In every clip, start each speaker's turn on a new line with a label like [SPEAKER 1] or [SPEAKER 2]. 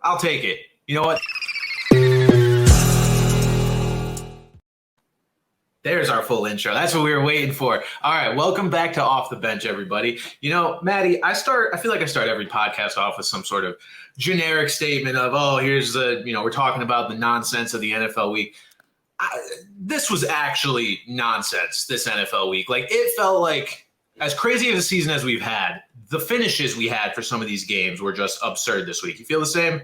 [SPEAKER 1] I'll take it. You know what? There's our full intro. That's what we were waiting for. All right, welcome back to Off the Bench, everybody. You know, Maddie, I feel like I start every podcast off with some sort of generic statement of, we're talking about the nonsense of the NFL week. This was actually nonsense, this NFL week. Like, it felt like, as crazy of a season as we've had, the finishes we had for some of these games were just absurd this week. You feel the same?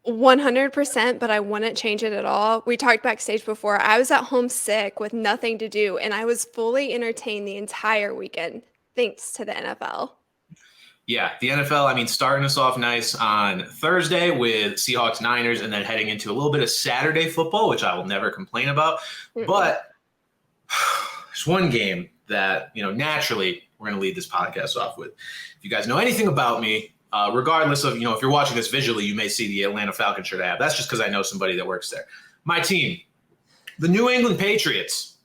[SPEAKER 2] 100%, but I wouldn't change it at all. We talked backstage before. I was at home sick with nothing to do, and I was fully entertained the entire weekend thanks to the NFL.
[SPEAKER 1] Yeah, the NFL, starting us off nice on Thursday with Seahawks Niners and then heading into a little bit of Saturday football, which I will never complain about. Mm-hmm. But there's one game that, naturally we're going to lead this podcast off with. If you guys know anything about me, regardless of, if you're watching this visually, you may see the Atlanta Falcons shirt I have. That's just because I know somebody that works there. My team, the New England Patriots,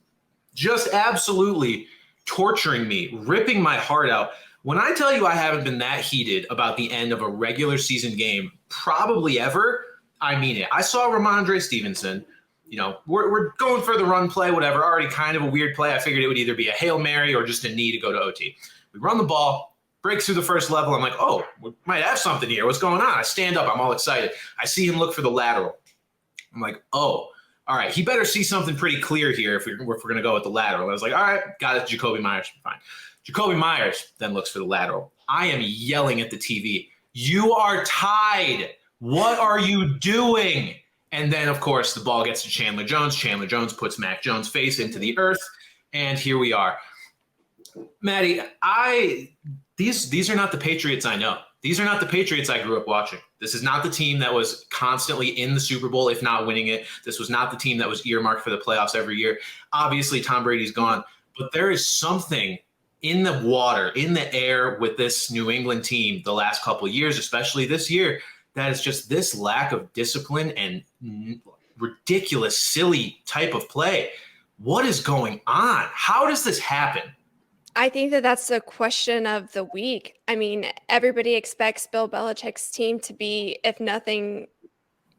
[SPEAKER 1] just absolutely torturing me, ripping my heart out. When I tell you I haven't been that heated about the end of a regular season game, probably ever, I mean it. I saw Ramondre Stevenson. We're going for the run play, whatever, already kind of a weird play. I figured it would either be a Hail Mary or just a knee to go to OT. We run the ball, breaks through the first level. I'm like, oh, we might have something here. What's going on? I stand up. I'm all excited. I see him look for the lateral. I'm like, oh, all right. He better see something pretty clear here if we're going to go with the lateral. I was like, all right, got it. Jacoby Myers. Fine. Jacoby Myers then looks for the lateral. I am yelling at the TV. You are tied. What are you doing? And then, of course, the ball gets to Chandler Jones. Chandler Jones puts Mac Jones' face into the earth. And here we are. Maddie, these are not the Patriots I know. These are not the Patriots I grew up watching. This is not the team that was constantly in the Super Bowl, if not winning it. This was not the team that was earmarked for the playoffs every year. Obviously, Tom Brady's gone. But there is something in the water, in the air with this New England team the last couple of years, especially this year, that is just this lack of discipline and ridiculous, silly type of play. What is going on? How does this happen?
[SPEAKER 2] I think that's the question of the week. Everybody expects Bill Belichick's team to be, if nothing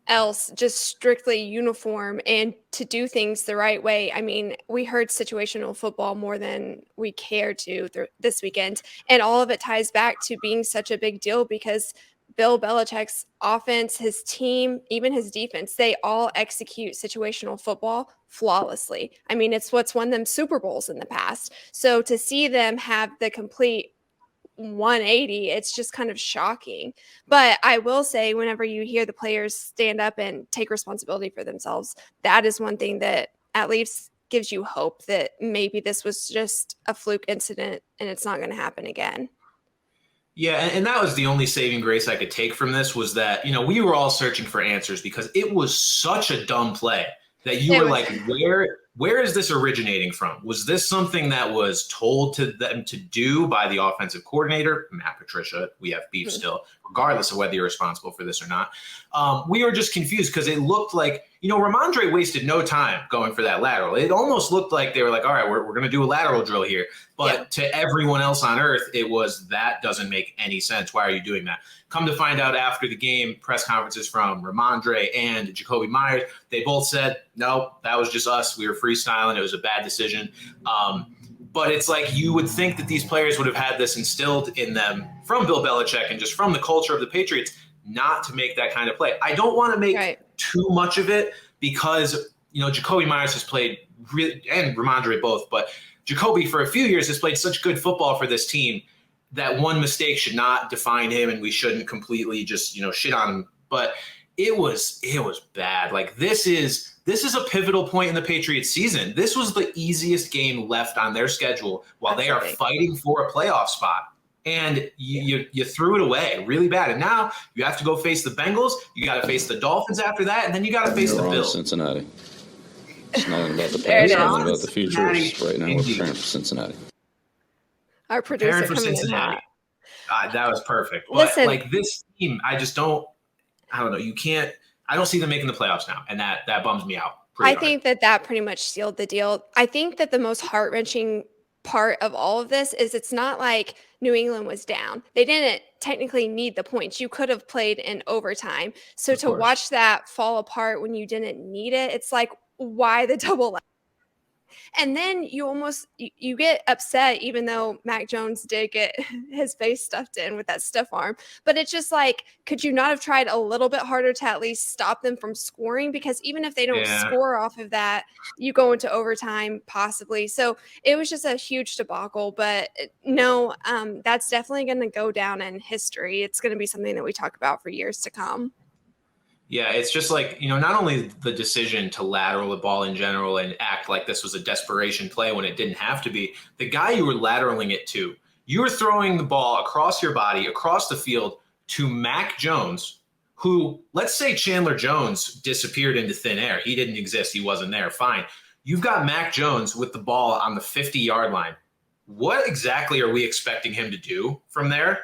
[SPEAKER 2] else, just strictly uniform and to do things the right way. We heard situational football more than we cared to this weekend. And all of it ties back to being such a big deal because Bill Belichick's offense, his team, even his defense, they all execute situational football flawlessly. It's what's won them Super Bowls in the past. So to see them have the complete 180, it's just kind of shocking. But I will say, whenever you hear the players stand up and take responsibility for themselves, that is one thing that at least gives you hope that maybe this was just a fluke incident and it's not going to happen again.
[SPEAKER 1] Yeah, and that was the only saving grace I could take from this was that, we were all searching for answers because it was such a dumb play that you were like, where is this originating from? Was this something that was told to them to do by the offensive coordinator, Matt Patricia? We have beef still, regardless of whether you're responsible for this or not. We were just confused because it looked like, Ramondre wasted no time going for that lateral. It almost looked like they were like, all right, we're going to do a lateral drill here. But to everyone else on earth, it was, that doesn't make any sense. Why are you doing that? Come to find out after the game, press conferences from Ramondre and Jacoby Myers, they both said, no, that was just us. We were freestyling. It was a bad decision. But it's like you would think that these players would have had this instilled in them from Bill Belichick and just from the culture of the Patriots not to make that kind of play. I don't want to make too much of it because, Jacoby Myers has played and Ramondre both, but Jacoby for a few years has played such good football for this team that one mistake should not define him and we shouldn't completely just, shit on him. But it was bad. Like this is a pivotal point in the Patriots season. This was the easiest game left on their schedule while they are fighting for a playoff spot. And you threw it away really bad. And now you have to go face the Bengals. You got to face the Dolphins after that. And then you got to face the Bills.
[SPEAKER 3] Cincinnati. It's not about the past, it's not about the future. Right now we're preparing for Cincinnati.
[SPEAKER 2] Our producer coming in hot.
[SPEAKER 1] That was perfect. But like this team, I don't know. I don't see them making the playoffs now. And that bums me out.
[SPEAKER 2] I think that pretty much sealed the deal. I think that the most heart-wrenching part of all of this is it's not like New England was down. They didn't technically need the points. You could have played in overtime. So to watch that fall apart when you didn't need it, it's like, why the double? And then you get upset, even though Mac Jones did get his face stuffed in with that stiff arm. But it's just like, could you not have tried a little bit harder to at least stop them from scoring? Because even if they don't score off of that, you go into overtime possibly. So it was just a huge debacle. But no, that's definitely going to go down in history. It's going to be something that we talk about for years to come.
[SPEAKER 1] Yeah, it's just like, not only the decision to lateral the ball in general and act like this was a desperation play when it didn't have to be, the guy you were lateraling it to, you were throwing the ball across your body, across the field to Mac Jones, who, let's say Chandler Jones disappeared into thin air. He didn't exist. He wasn't there. Fine. You've got Mac Jones with the ball on the 50-yard line. What exactly are we expecting him to do from there?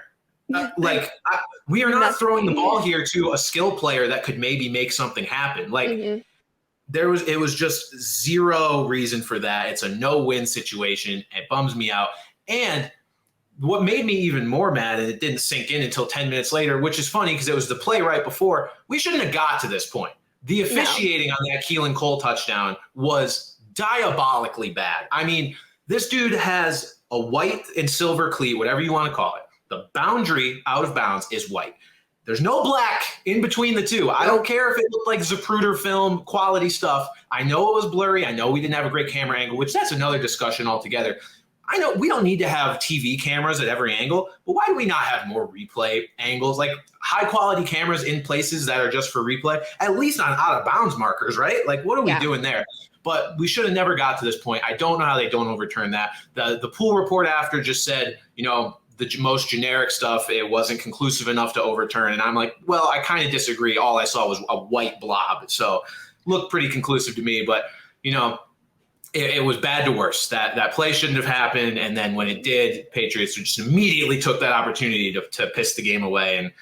[SPEAKER 1] We are not throwing the ball here to a skill player that could maybe make something happen. It was just zero reason for that. It's a no-win situation. It bums me out. And what made me even more mad, and it didn't sink in until 10 minutes later, which is funny because it was the play right before, we shouldn't have got to this point. The officiating on that Keelan Cole touchdown was diabolically bad. I mean, this dude has a white and silver cleat, whatever you want to call it. The boundary out of bounds is white. There's no black in between the two. I don't care if it looked like Zapruder film quality stuff. I know it was blurry. I know we didn't have a great camera angle, which that's another discussion altogether. I know we don't need to have TV cameras at every angle, but why do we not have more replay angles? Like high quality cameras in places that are just for replay, at least on out of bounds markers, right? Like what are we doing there? But we should have never got to this point. I don't know how they don't overturn that. The pool report after just said, the most generic stuff, it wasn't conclusive enough to overturn. And I'm like, well, I kind of disagree. All I saw was a white blob. So looked pretty conclusive to me. But, it was bad to worse. That play shouldn't have happened. And then when it did, Patriots just immediately took that opportunity to piss the game away. And,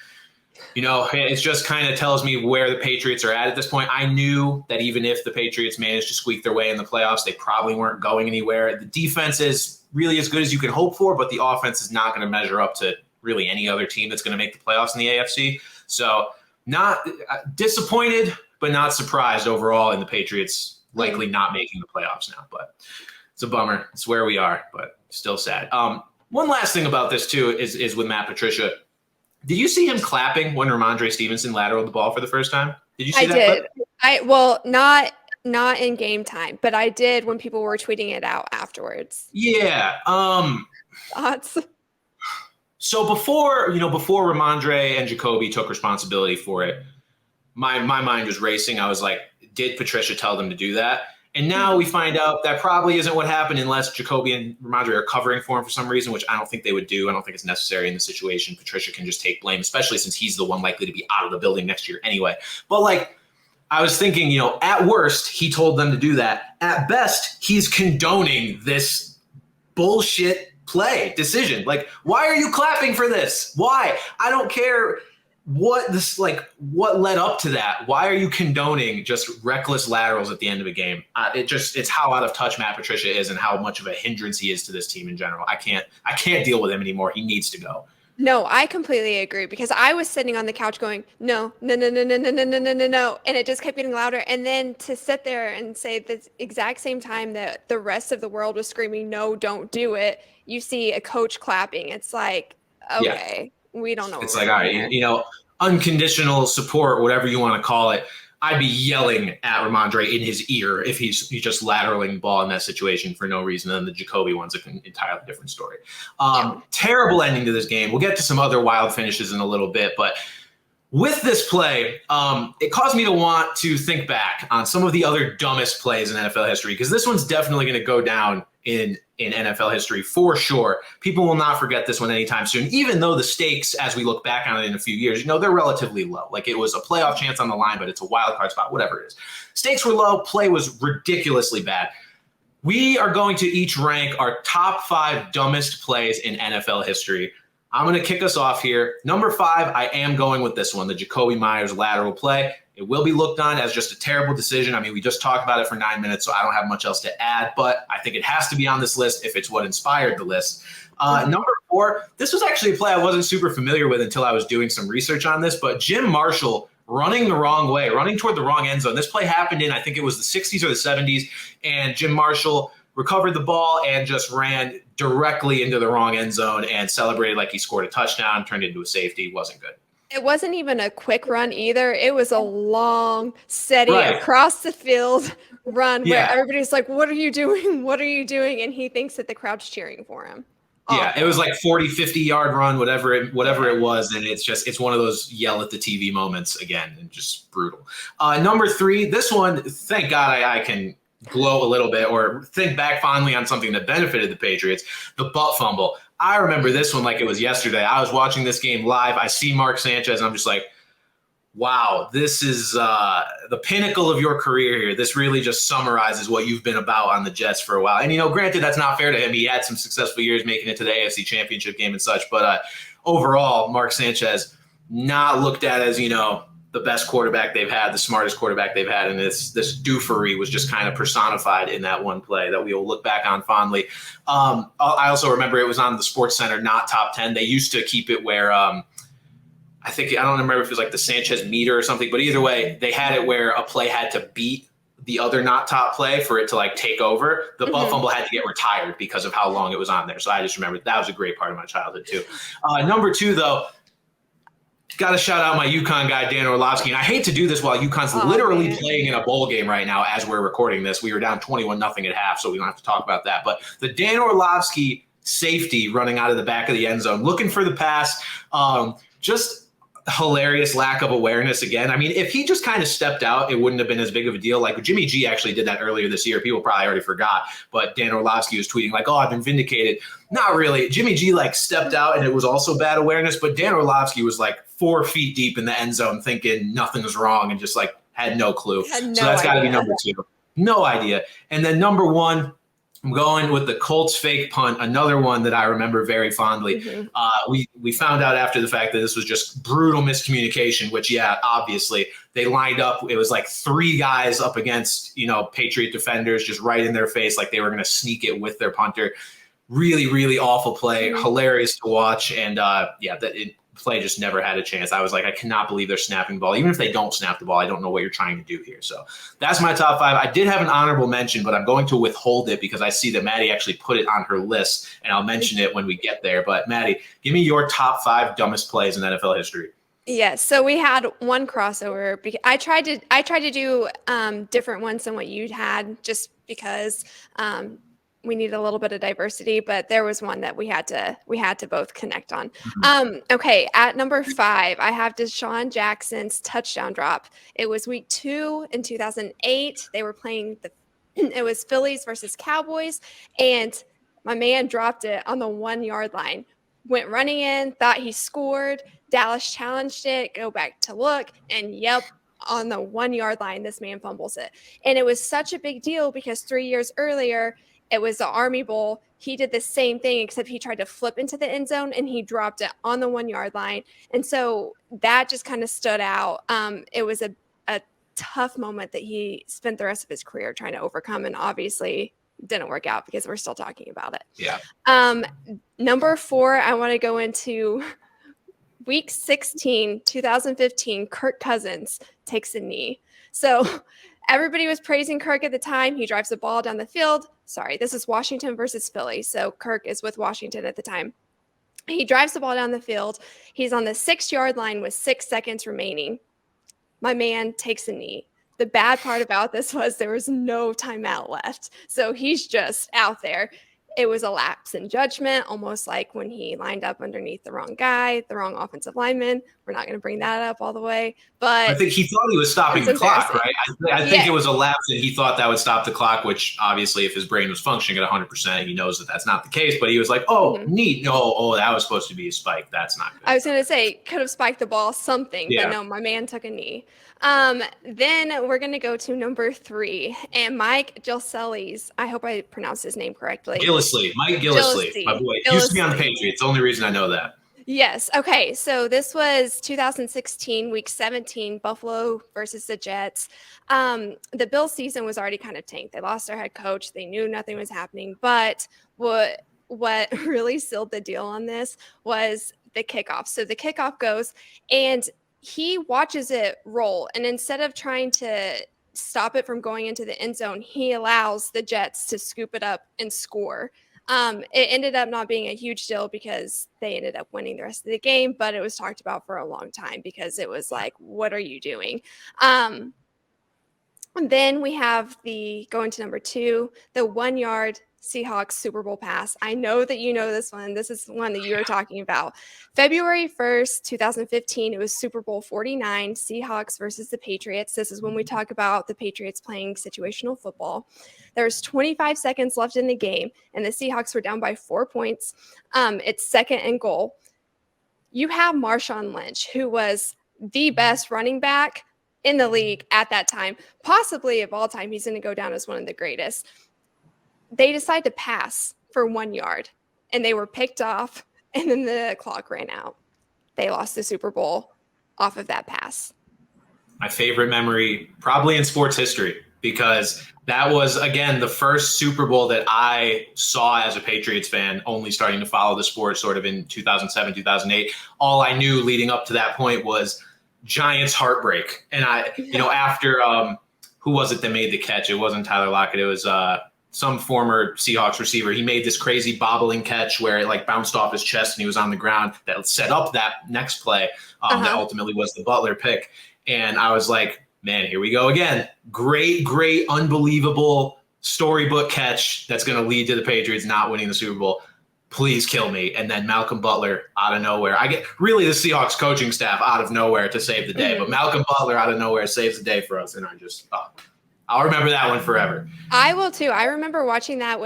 [SPEAKER 1] it just kind of tells me where the Patriots are at this point. I knew that even if the Patriots managed to squeak their way in the playoffs, they probably weren't going anywhere. The defense is really as good as you can hope for, but the offense is not going to measure up to really any other team that's going to make the playoffs in the AFC. So not disappointed, but not surprised overall in the Patriots likely not making the playoffs now. But it's a bummer. It's where we are, but still sad. One last thing about this too is with Matt Patricia. Did you see him clapping when Ramondre Stevenson lateraled the ball for the first time? Did you see that clip?
[SPEAKER 2] Not in game time, but I did when people were tweeting it out afterwards.
[SPEAKER 1] Yeah.
[SPEAKER 2] Thoughts?
[SPEAKER 1] So before Ramondre and Jacoby took responsibility for it, my mind was racing. I was like, did Patricia tell them to do that? And now we find out that probably isn't what happened unless Jacoby and Ramondre are covering for him for some reason, which I don't think they would do. I don't think it's necessary in the situation. Patricia can just take blame, especially since he's the one likely to be out of the building next year anyway. But I was thinking, at worst, he told them to do that. At best, he's condoning this bullshit play decision. Why are you clapping for this? Why? I don't care what led up to that. Why are you condoning just reckless laterals at the end of a game? It's how out of touch Matt Patricia is and how much of a hindrance he is to this team in general. I can't deal with him anymore. He needs to go.
[SPEAKER 2] No, I completely agree because I was sitting on the couch going, no. And it just kept getting louder. And then to sit there and say the exact same time that the rest of the world was screaming, no, don't do it. You see a coach clapping. It's like, okay, we don't know.
[SPEAKER 1] It's like, all right, unconditional support, whatever you want to call it. I'd be yelling at Ramondre in his ear if he's just lateraling the ball in that situation for no reason. And the Jacoby one's an entirely different story. Terrible ending to this game. We'll get to some other wild finishes in a little bit, but with this play, it caused me to want to think back on some of the other dumbest plays in NFL history, because this one's definitely going to go down in NFL history for sure. People will not forget this one anytime soon, even though the stakes, as we look back on it in a few years, they're relatively low. It was a playoff chance on the line, but it's a wild card spot, whatever it is. Stakes were low. Play was ridiculously bad. We are going to each rank our top 5 dumbest plays in NFL history. I'm going to kick us off here. Number 5, I am going with this one, the Jacoby Myers lateral play. It will be looked on as just a terrible decision. I mean, we just talked about it for 9 minutes, so I don't have much else to add, but I think it has to be on this list if it's what inspired the list. Number 4, this was actually a play I wasn't super familiar with until I was doing some research on this, but Jim Marshall running the wrong way, running toward the wrong end zone. This play happened in, I think it was the 60s or the 70s, and Jim Marshall recovered the ball and just ran directly into the wrong end zone and celebrated like he scored a touchdown, turned into a safety. Wasn't good.
[SPEAKER 2] It wasn't even a quick run either. It was a long, steady, across the field run where everybody's like, what are you doing? What are you doing? And he thinks that the crowd's cheering for him.
[SPEAKER 1] Yeah, it was like 40, 50-yard run, whatever it was. And it's one of those yell at the TV moments again, and just brutal. Number 3, this one, thank God I can glow a little bit or think back fondly on something that benefited the Patriots, the butt fumble. I remember this one like it was yesterday. I was watching this game live. I see Mark Sanchez, and I'm just like, wow, this is the pinnacle of your career here. This really just summarizes what you've been about on the Jets for a while. And, granted, that's not fair to him. He had some successful years making it to the AFC Championship game and such. But overall, Mark Sanchez not looked at as, the best quarterback they've had, the smartest quarterback they've had. And this doofery was just kind of personified in that one play that we will look back on fondly. I also remember it was on the Sports Center, not Top 10. They used to keep it where I don't remember if it was like the Sanchez meter or something, but either way, they had it where a play had to beat the other not top play for it to like take over. The butt fumble had to get retired because of how long it was on there. So I just remember that was a great part of my childhood too. Number 2, though, got to shout out my UConn guy, Dan Orlovsky. And I hate to do this while UConn's literally playing in a bowl game right now as we're recording this. We were down 21-0 at half, so we don't have to talk about that. But the Dan Orlovsky safety running out of the back of the end zone, looking for the pass, just hilarious lack of awareness again. I mean, if he just kind of stepped out, it wouldn't have been as big of a deal. Like Jimmy G actually did that earlier this year. People probably already forgot, but Dan Orlovsky was tweeting like, oh, I've been vindicated. Not really. Jimmy G like stepped out and it was also bad awareness, but Dan Orlovsky was like 4 feet deep in the end zone thinking nothing was wrong and just like had no clue. So that's got to be number 2. No idea. And then number 1, I'm going with the Colts fake punt, another one that I remember very fondly. We found out after the fact that this was just brutal miscommunication, which, obviously they lined up. It was like 3 guys up against, Patriot defenders just right in their face, like they were going to sneak it with their punter. Really, really awful play, hilarious to watch. And play just never had a chance. I was like, I cannot believe they're snapping the ball. Even if they don't snap the ball, I don't know what you're trying to do here. So that's my top 5. I did have an honorable mention, but I'm going to withhold it because I see that Maddie actually put it on her list, and I'll mention it when we get there. But Maddie, give me your top 5 dumbest plays in NFL history.
[SPEAKER 2] Yeah, so we had one crossover. I tried to do different ones than what you had, just because we need a little bit of diversity, but there was one that we had to both connect on. Okay, at number 5, I have Deshaun Jackson's touchdown drop. It was week 2 in 2008. They were playing it was Phillies versus Cowboys, and my man dropped it on the 1-yard line. Went running in, thought he scored. Dallas challenged it, go back to look, and on the 1-yard line, this man fumbles it. And it was such a big deal because 3 years earlier, it was the Army Bowl. He did the same thing, except he tried to flip into the end zone and he dropped it on the 1-yard line. And so that just kind of stood out. It was a tough moment that he spent the rest of his career trying to overcome, and obviously didn't work out because we're still talking about it.
[SPEAKER 1] Yeah.
[SPEAKER 2] Number 4, I want to go into week 16, 2015, Kirk Cousins takes a knee. So everybody was praising Kirk at the time. He drives the ball down the field. Sorry, this is Washington versus Philly. So Kirk is with Washington at the time. He drives the ball down the field. He's on the 6-yard line with 6 seconds remaining. My man takes a knee. The bad part about this was there was no timeout left. So he's just out there. It was a lapse in judgment, almost like when he lined up underneath the wrong guy, the wrong offensive lineman. We're not going to bring that up all the way. But
[SPEAKER 1] I think he thought he was stopping the clock, right? I think it was a lapse and he thought that would stop the clock, which obviously if his brain was functioning at 100%, he knows that that's not the case. But he was like, neat. No, that was supposed to be a spike. That's not good.
[SPEAKER 2] I was going to say, could have spiked the ball, something. Yeah. But no, my man took a knee. Then we're going to go to number 3, and Mike Gillislee's, I hope I pronounced his name correctly.
[SPEAKER 1] Mike Gillislee, my boy. He used to be on the Patriots. The only reason I know that.
[SPEAKER 2] Yes. Okay. So this was 2016, week 17, Buffalo versus the Jets. The Bills season was already kind of tanked. They lost their head coach. They knew nothing was happening. But what really sealed the deal on this was the kickoff. So the kickoff goes and he watches it roll. And instead of trying to stop it from going into the end zone, he allows the Jets to scoop it up and score. It ended up not being a huge deal because they ended up winning the rest of the game, but it was talked about for a long time because it was like, what are you doing? And then we have going to number 2, the 1-yard Seahawks Super Bowl pass. I know that you know this one. This is one that you were talking about. February 1st, 2015, it was Super Bowl 49, Seahawks versus the Patriots. This is when we talk about the Patriots playing situational football. There's 25 seconds left in the game, and the Seahawks were down by 4 points. It's 2nd and goal. You have Marshawn Lynch, who was the best running back in the league at that time, possibly of all time. He's going to go down as one of the greatest. They decide to pass for 1 yard, and they were picked off, and then the clock ran out. They lost the Super Bowl off of that pass.
[SPEAKER 1] My favorite memory probably in sports history, because that was, again, the first Super Bowl that I saw as a Patriots fan, only starting to follow the sport sort of in 2007, 2008. All I knew leading up to that point was Giants heartbreak. And after who was it that made the catch? It wasn't Tyler Lockett. It was some former Seahawks receiver. He made this crazy bobbling catch where it like bounced off his chest and he was on the ground. That set up that next play that ultimately was the Butler pick. And I was like, man, here we go again. Great, unbelievable storybook catch that's going to lead to the Patriots not winning the Super Bowl. Please kill me. And then Malcolm Butler out of nowhere. I get really the Seahawks coaching staff out of nowhere to save the day, but Malcolm Butler out of nowhere saves the day for us. And I'll remember that one forever.
[SPEAKER 2] I will too. I remember watching that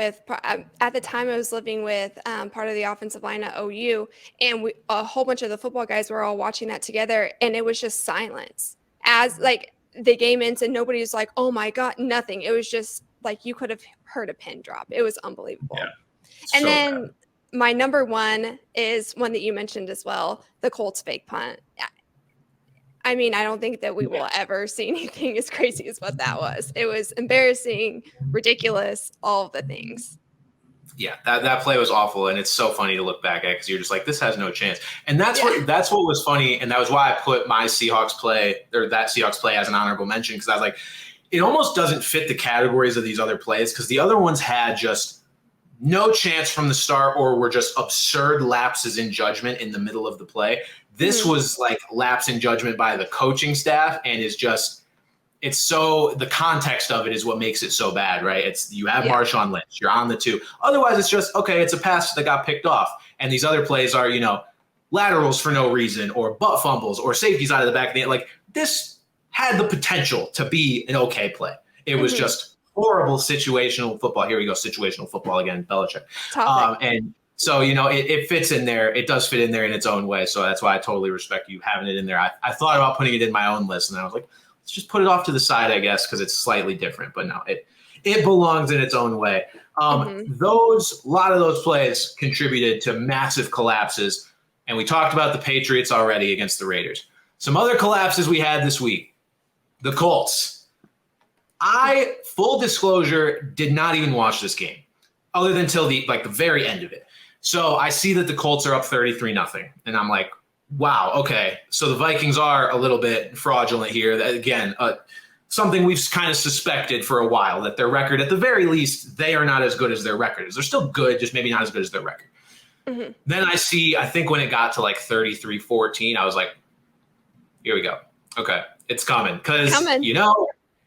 [SPEAKER 2] at the time I was living with part of the offensive line at OU, and a whole bunch of the football guys were all watching that together, and it was just silence. As like the game ends and nobody was like, oh my God, nothing. It was just like you could have heard a pin drop. It was unbelievable.
[SPEAKER 1] Yeah,
[SPEAKER 2] and then my number 1 is one that you mentioned as well, the Colts fake punt. I mean, I don't think that we will ever see anything as crazy as what that was. It was embarrassing, ridiculous, all of the things.
[SPEAKER 1] Yeah, that play was awful, and it's so funny to look back at because you're just like, this has no chance. And that's what was funny, and that was why I put my Seahawks play, or that Seahawks play, as an honorable mention, because I was like, it almost doesn't fit the categories of these other plays because the other ones had just no chance from the start or were just absurd lapses in judgment in the middle of the play. This was like lapse in judgment by the coaching staff, and the context of it is what makes it so bad, right? You have Marshawn Lynch, you're on the 2. Otherwise, it's just, okay, it's a pass that got picked off. And these other plays are, laterals for no reason or butt fumbles or safeties out of the back of the end. Like, this had the potential to be an okay play. It was just horrible situational football. Here we go, situational football again, Belichick. And so, it fits in there. It does fit in there in its own way. So that's why I totally respect you having it in there. I thought about putting it in my own list, and I was like, let's just put it off to the side, I guess, because it's slightly different. But no, it belongs in its own way. A lot of those plays contributed to massive collapses. And we talked about the Patriots already against the Raiders. Some other collapses we had this week. The Colts. I, full disclosure, did not even watch this game other than till the very end of it. So I see that the Colts are up 33-0. And I'm like, wow, okay. So the Vikings are a little bit fraudulent here. Again, something we've kind of suspected for a while, that their record, at the very least, they are not as good as their record is. They're still good, just maybe not as good as their record. Then I think when it got to 33-14, I was like, here we go. Okay, it's coming. Because,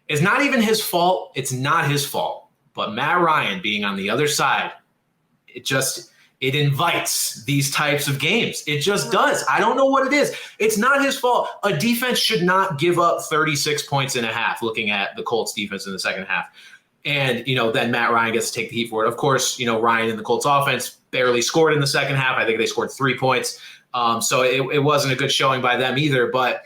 [SPEAKER 1] it's not even his fault. It's not his fault. But Matt Ryan being on the other side, it invites these types of games. It just does. I don't know what it is. It's not his fault. A defense should not give up 36 points and a half looking at the Colts defense in the second half. And, then Matt Ryan gets to take the heat for it. Of course, Ryan and the Colts offense barely scored in the second half. I think they scored 3 points. So it wasn't a good showing by them either. But,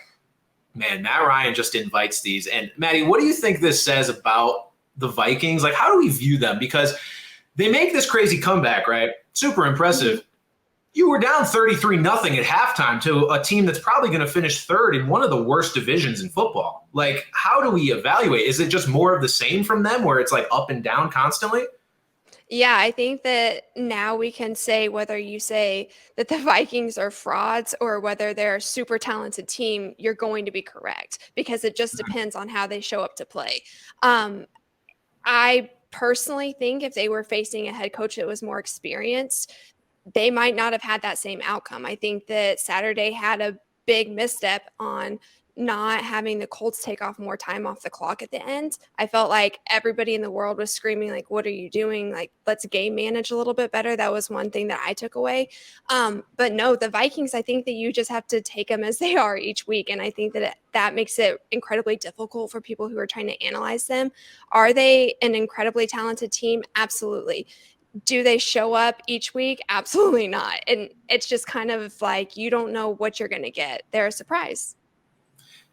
[SPEAKER 1] man, Matt Ryan just invites these. And, Maddie, what do you think this says about the Vikings? Like, how do we view them? Because they make this crazy comeback, right? Super impressive. You were down 33-0 at halftime to a team that's probably going to finish third in one of the worst divisions in football. Like, how do we evaluate? Is it just more of the same from them where it's like up and down constantly?
[SPEAKER 2] Yeah, I think that now we can say whether you say that the Vikings are frauds or whether they're a super talented team, you're going to be correct because it just depends on how they show up to play. I personally think if they were facing a head coach that was more experienced, they might not have had that same outcome. I think that Saturday had a big misstep on not having the Colts take off more time off the clock at the end. I felt like everybody in the world was screaming, like, what are you doing? Like, let's game manage a little bit better. That was one thing that I took away. But no, the Vikings, I think that you just have to take them as they are each week. And I think that that makes it incredibly difficult for people who are trying to analyze them. Are they an incredibly talented team? Absolutely. Do they show up each week? Absolutely not. And it's just kind of like you don't know what you're going to get. They're a surprise.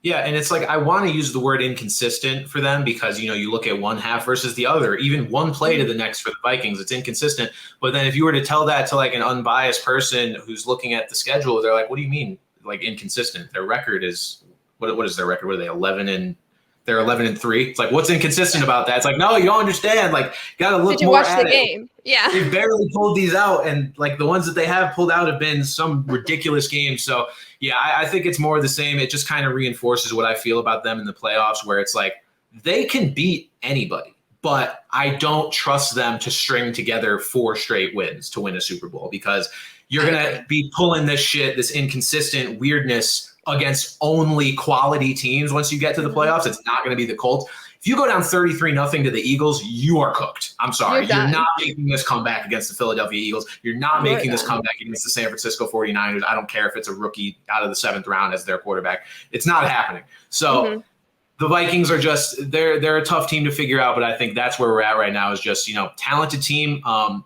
[SPEAKER 1] Yeah, and it's like I want to use the word inconsistent for them because, you know, you look at one half versus the other, even one play to the next for the Vikings, it's inconsistent. But then if you were to tell that to like an unbiased person who's looking at the schedule, they're like, what do you mean like inconsistent? Their record is what is their record? What are they, 11-3? It's like, what's inconsistent about that? It's like, no, you don't understand. Like, you got to look more at it. Did you watch the game?
[SPEAKER 2] Yeah.
[SPEAKER 1] They barely pulled these out. And like the ones that they have pulled out have been some ridiculous games. So yeah, I think it's more of the same. It just kind of reinforces what I feel about them in the playoffs, where it's like they can beat anybody, but I don't trust them to string together 4 straight wins to win a Super Bowl because you're going to be pulling this shit, this inconsistent weirdness against only quality teams. Once you get to the playoffs, it's not going to be the Colts. If you go down 33-0 to the Eagles, you are cooked. I'm sorry. You're not making this comeback against the Philadelphia Eagles. You're not making this comeback against the San Francisco 49ers. I don't care if it's a rookie out of the 7th round as their quarterback. It's not happening. So the Vikings are just they're a tough team to figure out, but I think that's where we're at right now is just, you know, talented team,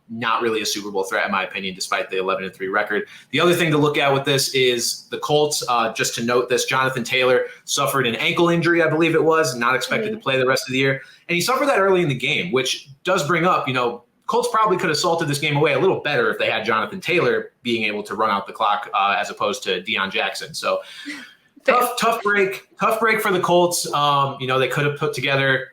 [SPEAKER 1] not really a Super Bowl threat in my opinion, despite the 11-3 record. The other thing to look at with this is the Colts. Just to note this, Jonathan Taylor suffered an ankle injury, I believe it was, not expected to play the rest of the year, and he suffered that early in the game, which does bring up, you know, Colts probably could have salted this game away a little better if they had Jonathan Taylor being able to run out the clock as opposed to Deion Jackson. So. Tough break for the Colts. You know, they could have put together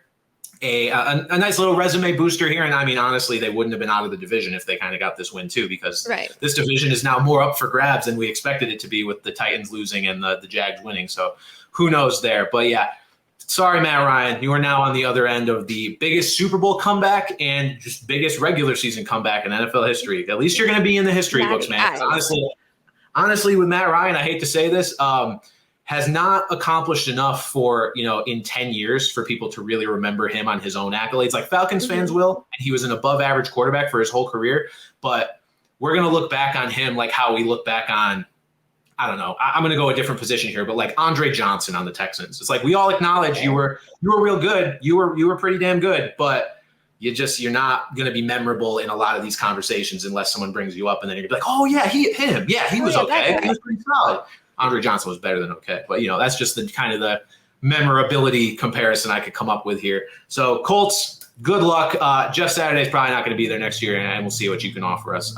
[SPEAKER 1] a nice little resume booster here. And I mean, honestly, they wouldn't have been out of the division if they kind of got this win too, because this division is now more up for grabs than we expected it to be with the Titans losing and the Jags winning. So who knows there? But yeah, sorry, Matt Ryan, you are now on the other end of the biggest Super Bowl comeback and just biggest regular season comeback in NFL history. At least you're going to be in the history books, man. Honestly, with Matt Ryan, I hate to say this, has not accomplished enough for, you know, in 10 years for people to really remember him on his own accolades. Like Falcons fans will, and he was an above average quarterback for his whole career. But we're going to look back on him like how we look back on, I don't know, I'm going to go a different position here, but like Andre Johnson on the Texans. It's like we all acknowledge you were real good. You were pretty damn good, but you're not going to be memorable in a lot of these conversations unless someone brings you up and then you're like, oh yeah, he was okay. He was pretty solid. Andre Johnson was better than okay. But, you know, that's just the kind of the memorability comparison I could come up with here. So Colts, good luck. Jeff Saturday's probably not going to be there next year, and we'll see what you can offer us.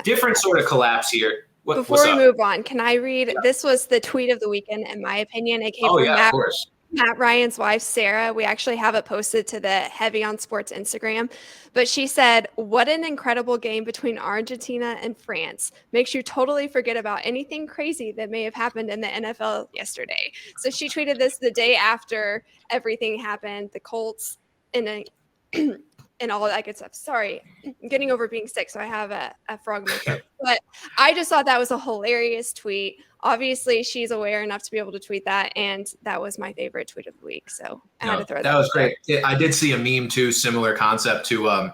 [SPEAKER 1] Different sort of collapse here.
[SPEAKER 2] Before we move on, can I read? This was the tweet of the weekend, in my opinion. It came from Matt Ryan's wife, Sarah. We actually have it posted to the Heavy on Sports Instagram. But she said, what an incredible game between Argentina and France. Makes you totally forget about anything crazy that may have happened in the NFL yesterday. So she tweeted this the day after everything happened, the Colts and all that good stuff. Sorry, I'm getting over being sick, so I have a frog in my throat. But I just thought that was a hilarious tweet. Obviously, she's aware enough to be able to tweet that, and that was my favorite tweet of the week. So I had to throw that. That
[SPEAKER 1] was great. I did see a meme too, similar concept to. I don't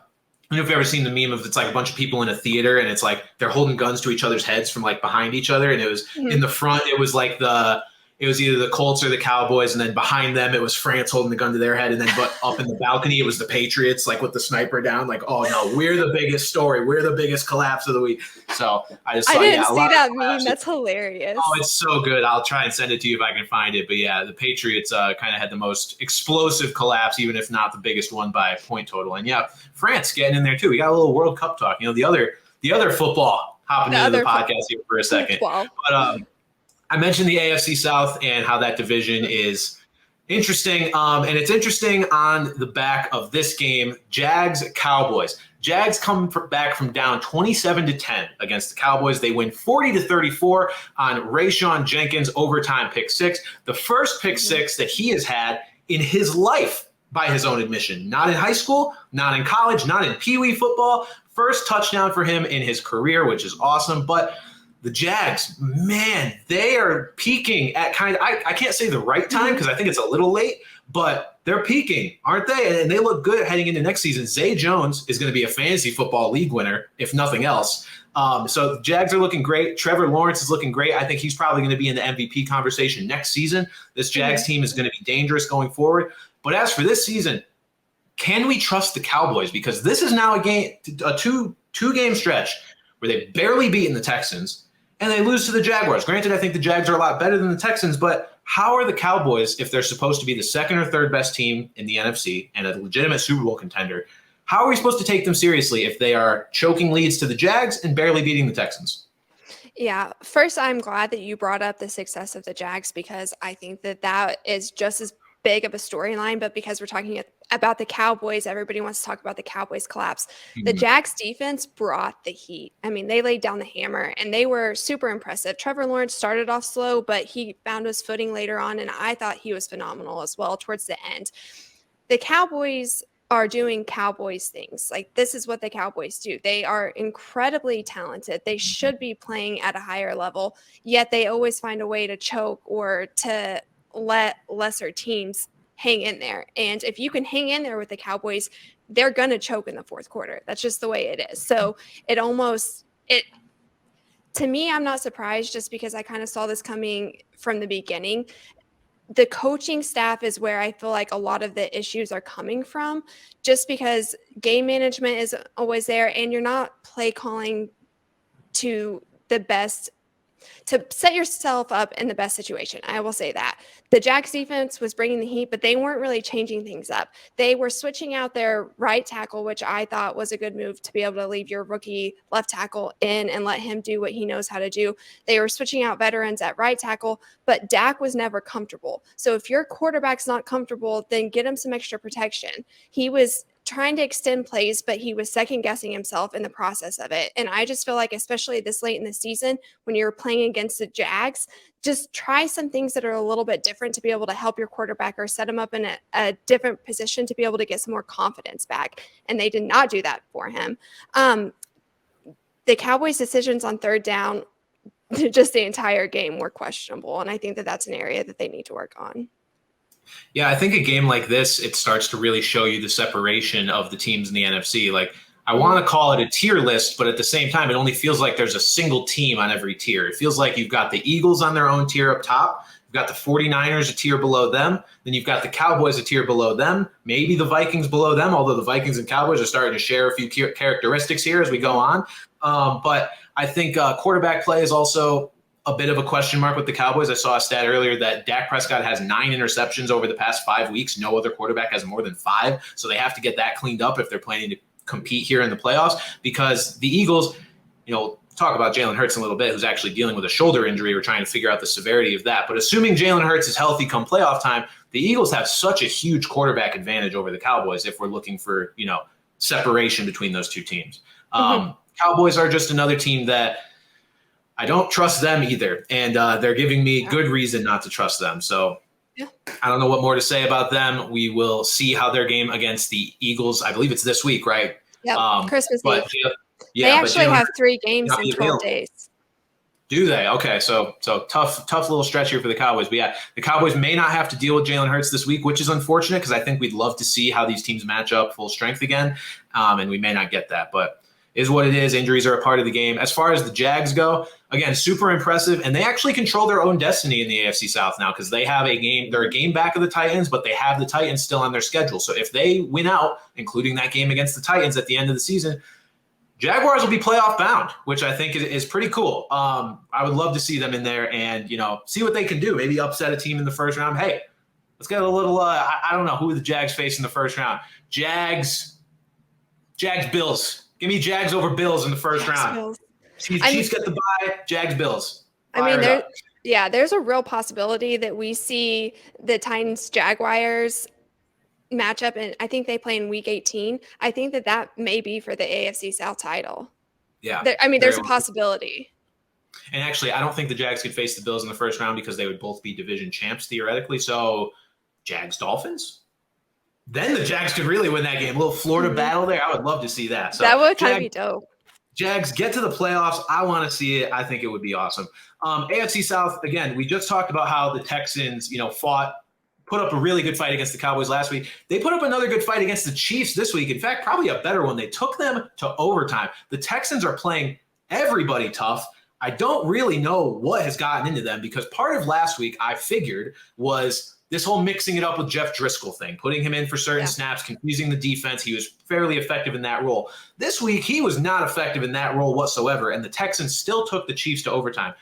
[SPEAKER 1] know if you've ever seen the meme of it's like a bunch of people in a theater, and it's like they're holding guns to each other's heads from like behind each other, and it was in the front. It was like it was either the Colts or the Cowboys, and then behind them it was France holding the gun to their head, and then but up in the balcony it was the Patriots, like with the sniper down, like, oh no, we're the biggest story, we're the biggest collapse of the week. So I
[SPEAKER 2] didn't see that meme. That's hilarious.
[SPEAKER 1] Oh, it's so good. I'll try and send it to you if I can find it. But yeah, the Patriots kind of had the most explosive collapse, even if not the biggest one by point total. And yeah, France getting in there too. We got a little World Cup talk. You know, the other football. hopping into the podcast here for a second.
[SPEAKER 2] Well.
[SPEAKER 1] But I mentioned the AFC South and how that division is interesting. And it's interesting on the back of this game, Jags-Cowboys. Jags come back from down 27-10 against the Cowboys. They win 40-34 on Rayshon Jenkins' overtime pick six, the first pick six that he has had in his life, by his own admission. Not in high school, not in college, not in Pee Wee football. First touchdown for him in his career, which is awesome. But the Jags, man, they are peaking at I can't say the right time because I think it's a little late, but they're peaking, aren't they? And they look good heading into next season. Zay Jones is going to be a fantasy football league winner, if nothing else. So the Jags are looking great. Trevor Lawrence is looking great. I think he's probably going to be in the MVP conversation next season. This Jags team is going to be dangerous going forward. But as for this season, can we trust the Cowboys? Because this is now a two-game stretch where they've barely beaten the Texans and they lose to the Jaguars. Granted, I think the Jags are a lot better than the Texans, but how are the Cowboys, if they're supposed to be the second or third best team in the NFC and a legitimate Super Bowl contender, how are we supposed to take them seriously if they are choking leads to the Jags and barely beating the Texans?
[SPEAKER 2] Yeah. First, I'm glad that you brought up the success of the Jags because I think that is just as big of a storyline, but because we're talking about the Cowboys, everybody wants to talk about the Cowboys collapse. The Jags defense brought the heat. I mean, they laid down the hammer and they were super impressive. Trevor Lawrence started off slow, but he found his footing later on, and I thought he was phenomenal as well towards the end. The Cowboys are doing Cowboys things. Like, this is what the Cowboys do. They are incredibly talented. They should be playing at a higher level, yet they always find a way to choke or to let lesser teams hang in there. And if you can hang in there with the Cowboys, they're going to choke in the fourth quarter. That's just the way it is. So to me, I'm not surprised just because I kind of saw this coming from the beginning. The coaching staff is where I feel like a lot of the issues are coming from, just because game management is always there and you're not play calling to the best to set yourself up in the best situation. I will say that. The Jags defense was bringing the heat, but they weren't really changing things up. They were switching out their right tackle, which I thought was a good move to be able to leave your rookie left tackle in and let him do what he knows how to do. They were switching out veterans at right tackle, but Dak was never comfortable. So if your quarterback's not comfortable, then get him some extra protection. He was trying to extend plays, but he was second guessing himself in the process of it. And I just feel like, especially this late in the season, when you're playing against the Jags, just try some things that are a little bit different to be able to help your quarterback or set him up in a different position to be able to get some more confidence back. And they did not do that for him. The Cowboys' decisions on third down, just the entire game, were questionable. And I think that that's an area that they need to work on.
[SPEAKER 1] Yeah, I think a game like this, it starts to really show you the separation of the teams in the NFC. Like, I want to call it a tier list, but at the same time, it only feels like there's a single team on every tier. It feels like you've got the Eagles on their own tier up top. You've got the 49ers a tier below them. Then you've got the Cowboys a tier below them. Maybe the Vikings below them, although the Vikings and Cowboys are starting to share a few characteristics here as we go on. But I think quarterback play is also a bit of a question mark with the Cowboys. I saw a stat earlier that Dak Prescott has 9 interceptions over the past 5 weeks. No other quarterback has more than 5. So they have to get that cleaned up if they're planning to compete here in the playoffs, because the Eagles, talk about Jalen Hurts in a little bit, who's actually dealing with a shoulder injury. We're trying to figure out the severity of that. But assuming Jalen Hurts is healthy come playoff time, the Eagles have such a huge quarterback advantage over the Cowboys if we're looking for, separation between those two teams. Cowboys are just another team that I don't trust them either. And they're giving me good reason not to trust them. So I don't know what more to say about them. We will see how their game against the Eagles, I believe it's this week, right?
[SPEAKER 2] Yep, Christmas Eve. They actually have 3 games in 12 days.
[SPEAKER 1] Do they? Okay, so tough little stretch here for the Cowboys. But yeah, the Cowboys may not have to deal with Jalen Hurts this week, which is unfortunate because I think we'd love to see how these teams match up full strength again, and we may not get that. But is what it is. Injuries are a part of the game. As far as the Jags go, again, super impressive. And they actually control their own destiny in the AFC South now because they have a game. They're a game back of the Titans, but they have the Titans still on their schedule. So if they win out, including that game against the Titans at the end of the season, Jaguars will be playoff bound, which I think is pretty cool. I would love to see them in there and, see what they can do. Maybe upset a team in the first round. Hey, let's get a little, I don't know who the Jags face in the first round. Jags, Bills. Give me Jags over Bills in the first round. Chiefs get the bye. Jags Bills.
[SPEAKER 2] There's a real possibility that we see the Titans Jaguars matchup, and I think they play in week 18. I think that may be for the AFC South title.
[SPEAKER 1] Yeah.
[SPEAKER 2] There's a possibility.
[SPEAKER 1] And actually, I don't think the Jags could face the Bills in the first round because they would both be division champs theoretically. So Jags Dolphins? Then the Jags could really win that game. A little Florida battle there. I would love to see that. So
[SPEAKER 2] that would kind of be dope.
[SPEAKER 1] Jags get to the playoffs. I want to see it. I think it would be awesome. AFC South, again, we just talked about how the Texans, put up a really good fight against the Cowboys last week. They put up another good fight against the Chiefs this week. In fact, probably a better one. They took them to overtime. The Texans are playing everybody tough. I don't really know what has gotten into them because part of last week, I figured, was this whole mixing it up with Jeff Driscoll thing, putting him in for certain snaps, confusing the defense. He was fairly effective in that role. This week, he was not effective in that role whatsoever, and the Texans still took the Chiefs to overtime.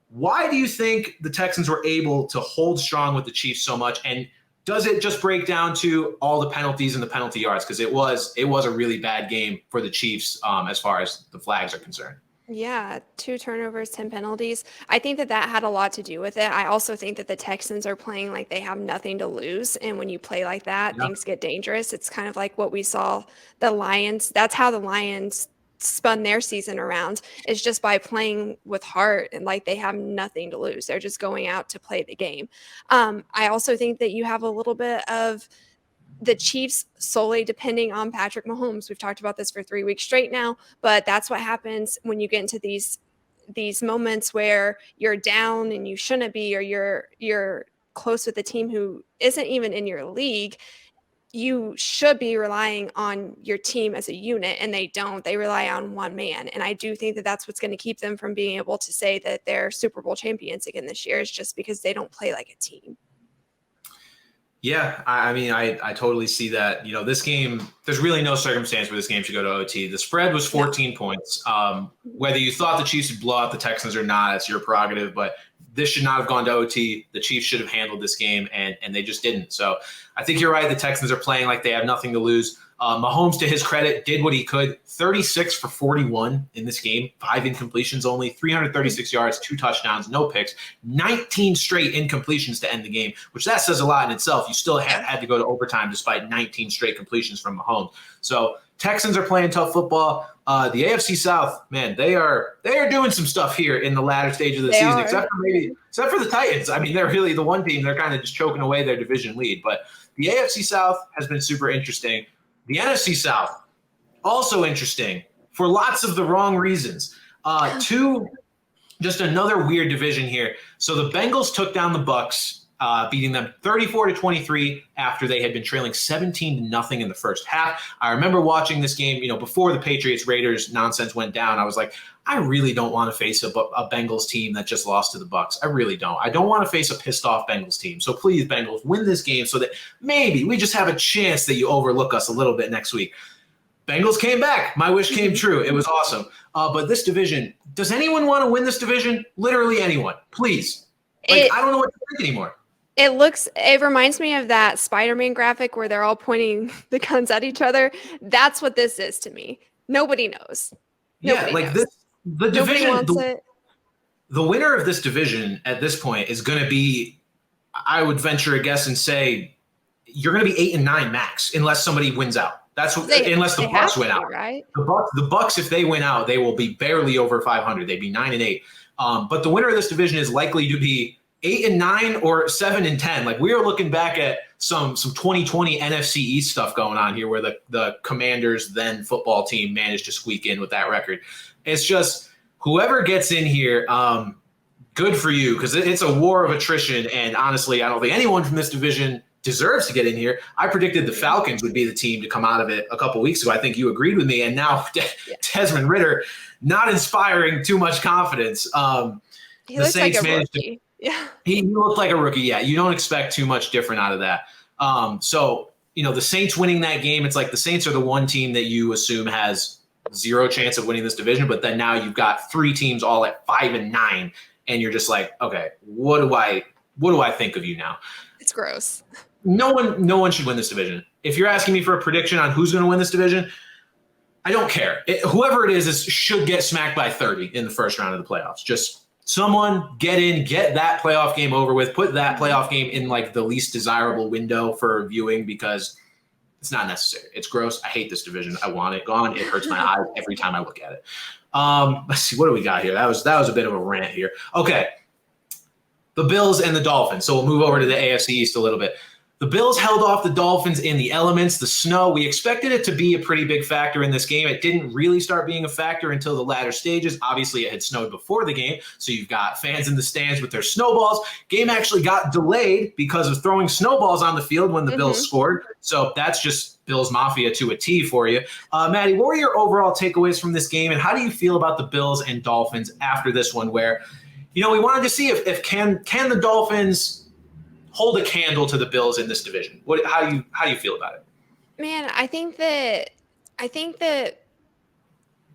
[SPEAKER 1] Why do you think the Texans were able to hold strong with the Chiefs so much? And does it just break down to all the penalties and the penalty yards? Because it was a really bad game for the Chiefs as far as the flags are concerned.
[SPEAKER 2] Yeah, 2 turnovers, 10 penalties. I think that had a lot to do with it. I also think that the Texans are playing like they have nothing to lose. And when you play like that, things get dangerous. It's kind of like what we saw the Lions. That's how the Lions spun their season around, is just by playing with heart and like they have nothing to lose. They're just going out to play the game. I also think that you have a little bit of the Chiefs solely depending on Patrick Mahomes. We've talked about this for 3 weeks straight now, but that's what happens when you get into these moments where you're down and you shouldn't be, or you're close with a team who isn't even in your league. You should be relying on your team as a unit, and they don't. They rely on one man. And I do think that that's what's going to keep them from being able to say that they're Super Bowl champions again this year, is just because they don't play like a team.
[SPEAKER 1] Yeah, I mean, I totally see that. This game, there's really no circumstance where this game should go to OT. The spread was 14 points. Whether you thought the Chiefs would blow out the Texans or not, it's your prerogative, but this should not have gone to OT. The Chiefs should have handled this game, and they just didn't. So I think you're right. The Texans are playing like they have nothing to lose. Mahomes, to his credit, did what he could. 36 for 41 in this game, 5 incompletions only, 336 yards, 2 touchdowns, no picks, 19 straight incompletions to end the game, which that says a lot in itself. You still had to go to overtime despite 19 straight completions from Mahomes. So Texans are playing tough football. The AFC South, man, they are doing some stuff here in the latter stage of the season, except for the Titans. I mean, they're really the one team. They're kind of just choking away their division lead. But the AFC South has been super interesting. The NFC South, also interesting for lots of the wrong reasons. Just another weird division here. So the Bengals took down the Bucs, beating them 34-23 after they had been trailing 17-0 in the first half. I remember watching this game, before the Patriots-Raiders nonsense went down. I was like, I really don't want to face a Bengals team that just lost to the Bucs. I really don't. I don't want to face a pissed-off Bengals team. So please, Bengals, win this game so that maybe we just have a chance that you overlook us a little bit next week. Bengals came back. My wish came true. It was awesome. But this division, does anyone want to win this division? Literally anyone. Please. I don't know what to think anymore.
[SPEAKER 2] It reminds me of that Spider-Man graphic where they're all pointing the guns at each other. That's what this is to me. Nobody knows. Nobody knows.
[SPEAKER 1] The division, the winner of this division at this point is going to be, I would venture a guess and say, you're going to be 8-9 max, unless somebody wins out. Unless the Bucs win out. Right? The Bucs, if they win out, they will be barely over 500. They'd be 9-8. But the winner of this division is likely to be 8-9 or 7-10. Like, we are looking back at some 2020 NFC East stuff going on here, where the Commanders then football team managed to squeak in with that record. It's just whoever gets in here, good for you, because it's a war of attrition. And honestly, I don't think anyone from this division deserves to get in here. I predicted the Falcons would be the team to come out of it a couple weeks ago. I think you agreed with me. And now Desmond Ridder, not inspiring too much confidence.
[SPEAKER 2] He looks like a rookie.
[SPEAKER 1] He looked like a rookie. Yeah, you don't expect too much different out of that. So, the Saints winning that game, it's like the Saints are the one team that you assume has zero chance of winning this division, but then now you've got 3 teams all at 5-9, and you're just like, okay, what do I think of you now?
[SPEAKER 2] It's gross. No
[SPEAKER 1] one should win this division. If you're asking me for a prediction on who's going to win this division, I don't care. Whoever it is should get smacked by 30 in the first round of the playoffs. Just someone get in, get that playoff game over with, put that playoff game in like the least desirable window for viewing because it's not necessary. It's gross. I hate this division. I want it gone. It hurts my eyes every time I look at it. Let's see. What do we got here? That was a bit of a rant here. Okay. The Bills and the Dolphins. So we'll move over to the AFC East a little bit. The Bills held off the Dolphins in the elements, the snow. We expected it to be a pretty big factor in this game. It didn't really start being a factor until the latter stages. Obviously, it had snowed before the game, so you've got fans in the stands with their snowballs. Game actually got delayed because of throwing snowballs on the field when the Bills scored. So that's just Bills Mafia to a T for you. Maddie, what were your overall takeaways from this game, and how do you feel about the Bills and Dolphins after this one where, we wanted to see if can the Dolphins hold a candle to the Bills in this division? How do you feel about it?
[SPEAKER 2] Man, I think that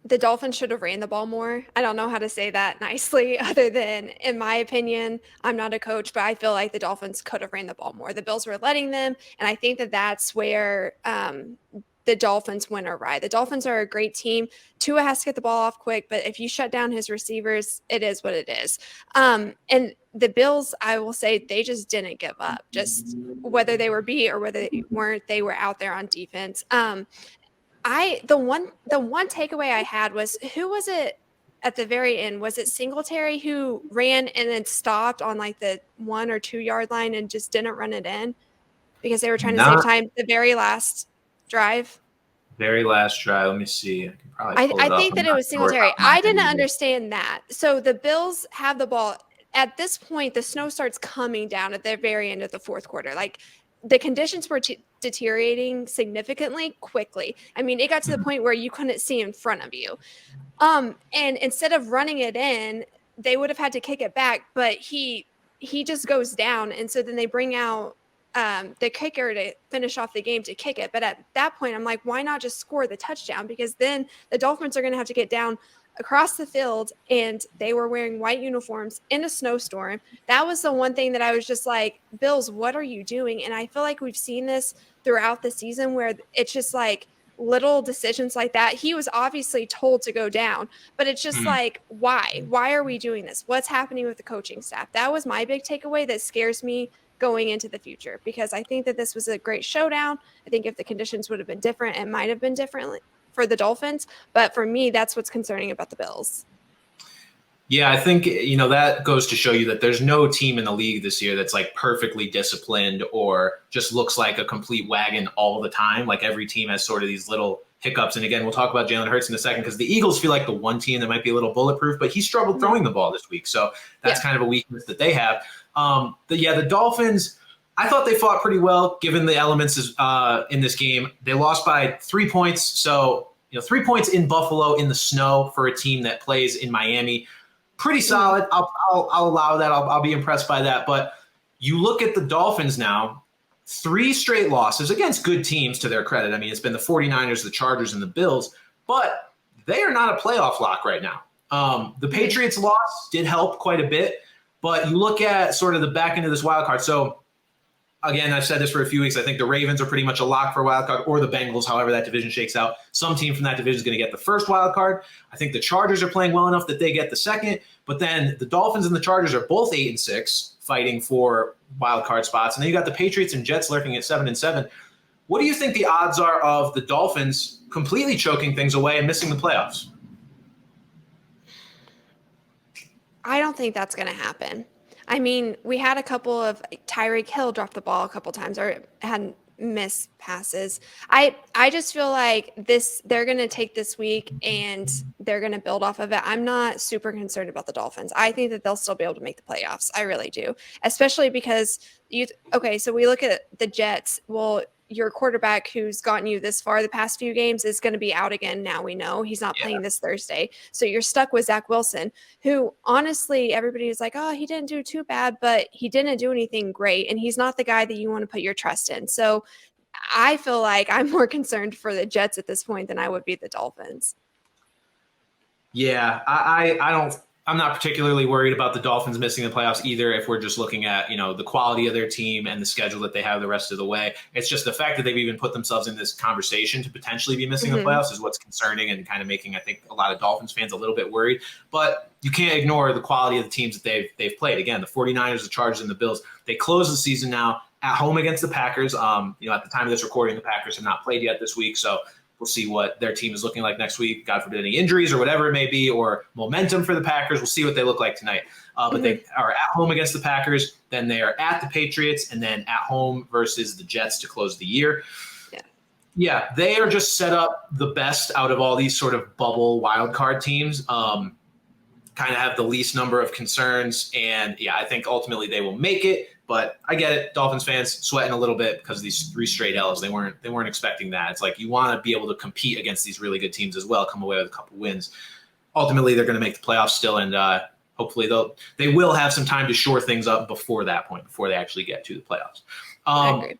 [SPEAKER 2] the Dolphins should have ran the ball more. I don't know how to say that nicely other than, in my opinion, I'm not a coach, but I feel like the Dolphins could have ran the ball more. The Bills were letting them, and I think that that's where the Dolphins went awry. The Dolphins are a great team. Tua has to get the ball off quick, but if you shut down his receivers, it is what it is. And the Bills, I will say, they just didn't give up. Just whether they were beat or whether they weren't, they were out there on defense. The one takeaway I had was, who was it at the very end? Was it Singletary who ran and then stopped on like the 1 or 2 yard line and just didn't run it in because they were trying to save time? The very last drive.
[SPEAKER 1] Very last drive. Let me see.
[SPEAKER 2] I think that it was Singletary. I didn't understand that. So the Bills have the ball. At this point, the snow starts coming down at the very end of the fourth quarter. Like, the conditions were deteriorating significantly quickly. I mean, it got to the point where you couldn't see in front of you. And instead of running it in, they would have had to kick it back, but he just goes down. And so then they bring out the kicker to finish off the game to kick it. But at that point, I'm like, why not just score the touchdown? Because then the Dolphins are going to have to get down across the field, and they were wearing white uniforms in a snowstorm. That was the one thing that I was just like, Bills, what are you doing? And I feel like we've seen this throughout the season where it's just like little decisions like that. He was obviously told to go down, but it's just like, why? Why are we doing this? What's happening with the coaching staff? That was my big takeaway that scares me going into the future, because I think that this was a great showdown. I think if the conditions would have been different, it might have been different for the Dolphins. But for me, that's what's concerning about the Bills.
[SPEAKER 1] Yeah, I think, that goes to show you that there's no team in the league this year that's like perfectly disciplined or just looks like a complete wagon all the time. Like, every team has sort of these little hiccups. And again, we'll talk about Jalen Hurts in a second, because the Eagles feel like the one team that might be a little bulletproof, but he struggled throwing the ball this week. So that's kind of a weakness that they have. The Dolphins, I thought they fought pretty well given the elements in this game. They lost by 3 points. So, 3 points in Buffalo in the snow for a team that plays in Miami. Pretty solid. I'll allow that. I'll be impressed by that. But you look at the Dolphins now, 3 straight losses against good teams, to their credit. I mean, it's been the 49ers, the Chargers, and the Bills, but they are not a playoff lock right now. The Patriots loss did help quite a bit, but you look at sort of the back end of this wild card. So, again, I've said this for a few weeks. I think the Ravens are pretty much a lock for a wild card, or the Bengals, however that division shakes out. Some team from that division is going to get the first wild card. I think the Chargers are playing well enough that they get the second. But then the Dolphins and the Chargers are both 8-6, fighting for wild card spots. And then you got the Patriots and Jets lurking at 7-7. What do you think the odds are of the Dolphins completely choking things away and missing the playoffs?
[SPEAKER 2] I don't think that's going to happen. I mean, we had a couple of Tyreek Hill drop the ball a couple times or had missed passes. I just feel like they're going to take this week and they're going to build off of it. I'm not super concerned about the Dolphins. I think that they'll still be able to make the playoffs. I really do, especially because so we look at the Jets. Well, your quarterback who's gotten you this far the past few games is going to be out again. Now we know he's not playing this Thursday. So you're stuck with Zach Wilson, who honestly, everybody is like, oh, he didn't do too bad, but he didn't do anything great. And he's not the guy that you want to put your trust in. So I feel like I'm more concerned for the Jets at this point than I would be the Dolphins.
[SPEAKER 1] Yeah, I don't I'm not particularly worried about the Dolphins missing the playoffs either if we're just looking at, the quality of their team and the schedule that they have the rest of the way. It's just the fact that they've even put themselves in this conversation to potentially be missing the playoffs is what's concerning and kind of making, I think, a lot of Dolphins fans a little bit worried. But you can't ignore the quality of the teams that they've played. Again, the 49ers, the Chargers, and the Bills, they close the season now at home against the Packers. At the time of this recording, the Packers have not played yet this week, so we'll see what their team is looking like next week. God forbid any injuries or whatever it may be, or momentum for the Packers. We'll see what they look like tonight. But they are at home against the Packers. Then they are at the Patriots, and then at home versus the Jets to close the year. Yeah, they are just set up the best out of all these sort of bubble wildcard teams. Kind of have the least number of concerns. And, I think ultimately they will make it. But I get it. Dolphins fans sweating a little bit because of these 3 straight L's. They weren't expecting that. It's like you want to be able to compete against these really good teams as well, come away with a couple wins. Ultimately, they're going to make the playoffs still, and hopefully they will have some time to shore things up before that point, before they actually get to the playoffs.
[SPEAKER 2] I agree.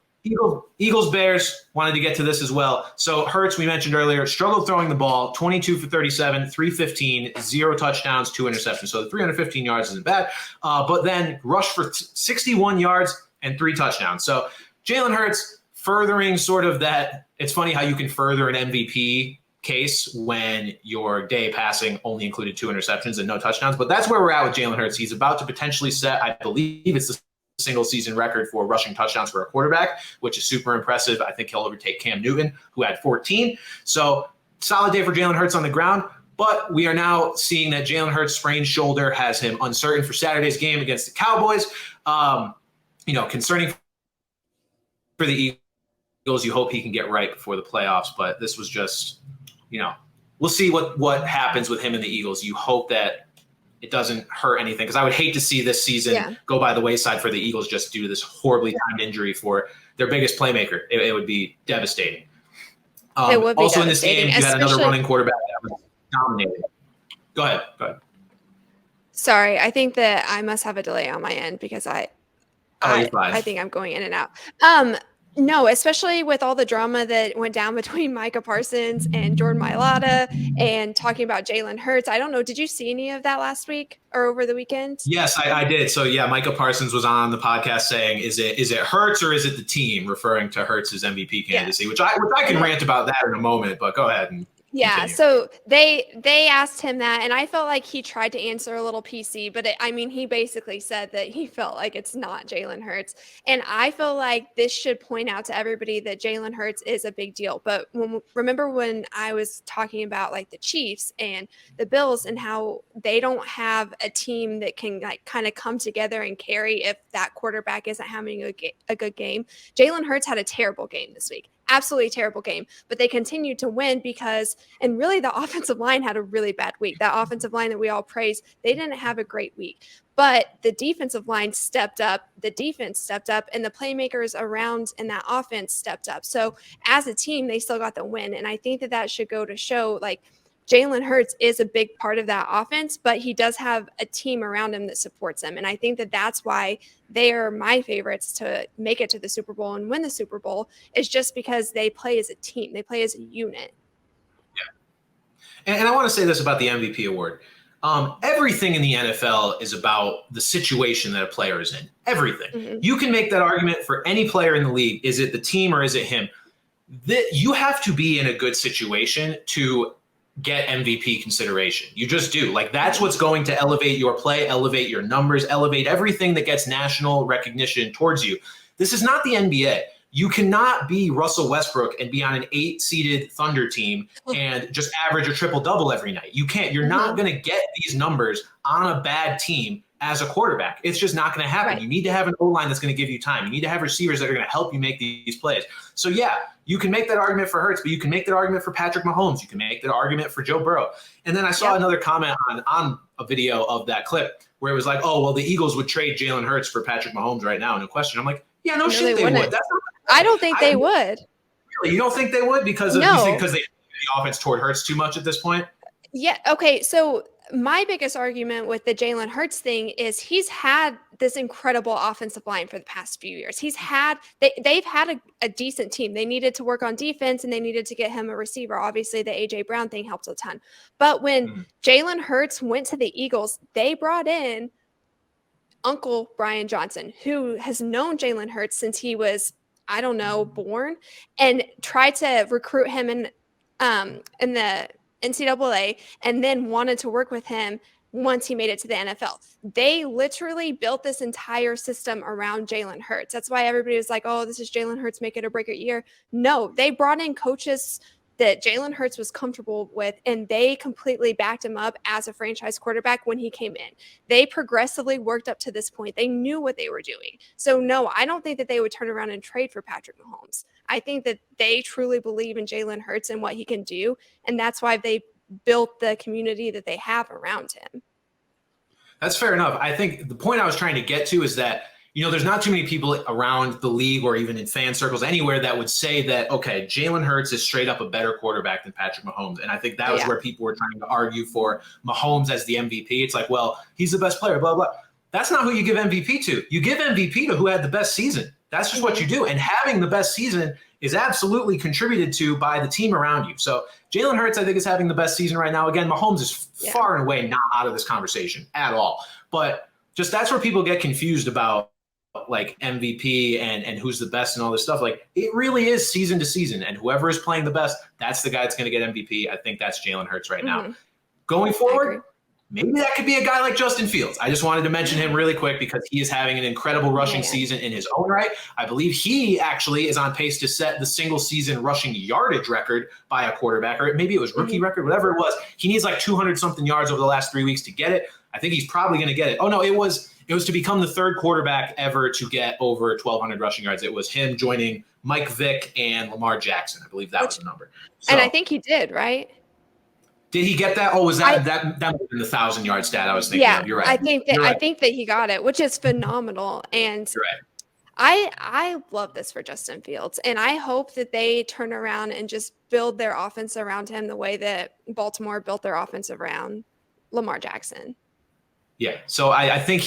[SPEAKER 1] Eagles, Bears, wanted to get to this as well. So Hurts, we mentioned earlier, struggled throwing the ball, 22 for 37, 315, 0 touchdowns, 2 interceptions. So the 315 yards isn't bad, but then rushed for 61 yards and 3 touchdowns. So Jalen Hurts furthering sort of that. It's funny how you can further an MVP case when your day passing only included 2 interceptions and no touchdowns. But that's where we're at with Jalen Hurts. He's about to potentially set, I believe it's the single season record for rushing touchdowns for a quarterback, which is super impressive. I think he'll overtake Cam Newton, who had 14. So solid day for Jalen Hurts on the ground. But we are now seeing that Jalen Hurts' sprained shoulder has him uncertain for Saturday's game against the Cowboys. Concerning for the Eagles, you hope he can get right before the playoffs. But this was just, we'll see what happens with him and the Eagles. You hope that it doesn't hurt anything, because I would hate to see this season go by the wayside for the Eagles just due to this horribly timed injury for their biggest playmaker. It would be devastating.
[SPEAKER 2] It would be
[SPEAKER 1] also
[SPEAKER 2] devastating,
[SPEAKER 1] in this game, you had another running quarterback that was dominating. Go ahead.
[SPEAKER 2] Sorry, I think that I must have a delay on my end because I think I'm going in and out. No, especially with all the drama that went down between Micah Parsons and Jordan Mailata and talking about Jalen Hurts. I don't know. Did you see any of that last week or over the weekend?
[SPEAKER 1] Yes, I did. So Micah Parsons was on the podcast saying, is it Hurts or is it the team, referring to Hurts' MVP candidacy, which I can rant about that in a moment, but go ahead and continue.
[SPEAKER 2] So they asked him that, and I felt like he tried to answer a little PC, but he basically said that he felt like it's not Jalen Hurts. And I feel like this should point out to everybody that Jalen Hurts is a big deal. But remember when I was talking about like the Chiefs and the Bills and how they don't have a team that can like kind of come together and carry if that quarterback isn't having a good game. Jalen Hurts had a terrible game this week. Absolutely terrible game, but they continued to win and really the offensive line had a really bad week. That offensive line that we all praise, they didn't have a great week, but the defensive line stepped up, the defense stepped up, and the playmakers around in that offense stepped up. So as a team, they still got the win. And I think that should go to show like Jalen Hurts is a big part of that offense, but he does have a team around him that supports him. And I think that that's why they are my favorites to make it to the Super Bowl and win the Super Bowl, is just because they play as a team. They play as a unit.
[SPEAKER 1] Yeah. And I want to say this about the MVP award. Everything in the NFL is about the situation that a player is in. Everything. Mm-hmm. You can make that argument for any player in the league. Is it the team or is it him? You have to be in a good situation to get MVP consideration. You just do. Like, that's what's going to elevate your play, elevate your numbers, elevate everything that gets national recognition towards you. This is not the NBA. You cannot be Russell Westbrook and be on an 8-seeded Thunder team and just average a triple-double every night. You can't. You're not going to get these numbers on a bad team as a quarterback. It's just not going to happen. Right. You need to have an O-line that's going to give you time. You need to have receivers that are going to help you make these plays. So, you can make that argument for Hurts, but you can make that argument for Patrick Mahomes. You can make that argument for Joe Burrow. And then I saw another comment on a video of that clip where it was like, oh, well, the Eagles would trade Jalen Hurts for Patrick Mahomes right now. No question. I'm like, no shit, they would.
[SPEAKER 2] I don't think they would.
[SPEAKER 1] Really? You don't think they would because they the offense toward Hurts too much at this point?
[SPEAKER 2] Yeah. Okay. So my biggest argument with the Jalen Hurts thing is he's had this incredible offensive line for the past few years. They've had a decent team. They needed to work on defense and they needed to get him a receiver. Obviously, the AJ Brown thing helped a ton. But when Jalen Hurts went to the Eagles, they brought in Uncle Brian Johnson, who has known Jalen Hurts since he was, I don't know, born, and tried to recruit him in the NCAA, and then wanted to work with him once he made it to the NFL. They literally built this entire system around Jalen Hurts. That's why everybody was like, oh, this is Jalen Hurts make it or break it year. No, they brought in coaches that Jalen Hurts was comfortable with, and they completely backed him up as a franchise quarterback when he came in. They progressively worked up to this point. They knew what they were doing. So no, I don't think that they would turn around and trade for Patrick Mahomes. I think that they truly believe in Jalen Hurts and what he can do, and that's why they built the community that they have around him.
[SPEAKER 1] That's fair enough. I think the point I was trying to get to is that, there's not too many people around the league or even in fan circles anywhere that would say that, okay, Jalen Hurts is straight up a better quarterback than Patrick Mahomes. And I think that was where people were trying to argue for Mahomes as the MVP. It's like, well, he's the best player, blah, blah. That's not who you give MVP to. You give MVP to who had the best season. That's just what you do. And having the best season is absolutely contributed to by the team around you. So Jalen Hurts, I think, is having the best season right now. Again, Mahomes is far and away not out of this conversation at all. But just that's where people get confused about like MVP and who's the best and all this stuff. Like, it really is season to season, and whoever is playing the best, that's the guy that's going to get MVP. I think that's Jalen Hurts right now. Going forward, maybe that could be a guy like Justin Fields. I just wanted to mention him really quick because he is having an incredible rushing season in his own right. I believe he actually is on pace to set the single season rushing yardage record by a quarterback, or maybe it was rookie record, whatever it was. He needs like 200 something yards over the last 3 weeks to get it. I think he's probably going to get it. Oh no, it was to become the third quarterback ever to get over 1,200 rushing yards. It was him joining Mike Vick and Lamar Jackson. I believe that was the number. So,
[SPEAKER 2] and I think he did, right?
[SPEAKER 1] Did he get that? Oh, was that might have been the 1,000-yard stat I was thinking of. You're right.
[SPEAKER 2] I think that he got it, which is phenomenal. And
[SPEAKER 1] you're right.
[SPEAKER 2] I love this for Justin Fields, and I hope that they turn around and just build their offense around him the way that Baltimore built their offense around Lamar Jackson.
[SPEAKER 1] Yeah, so I think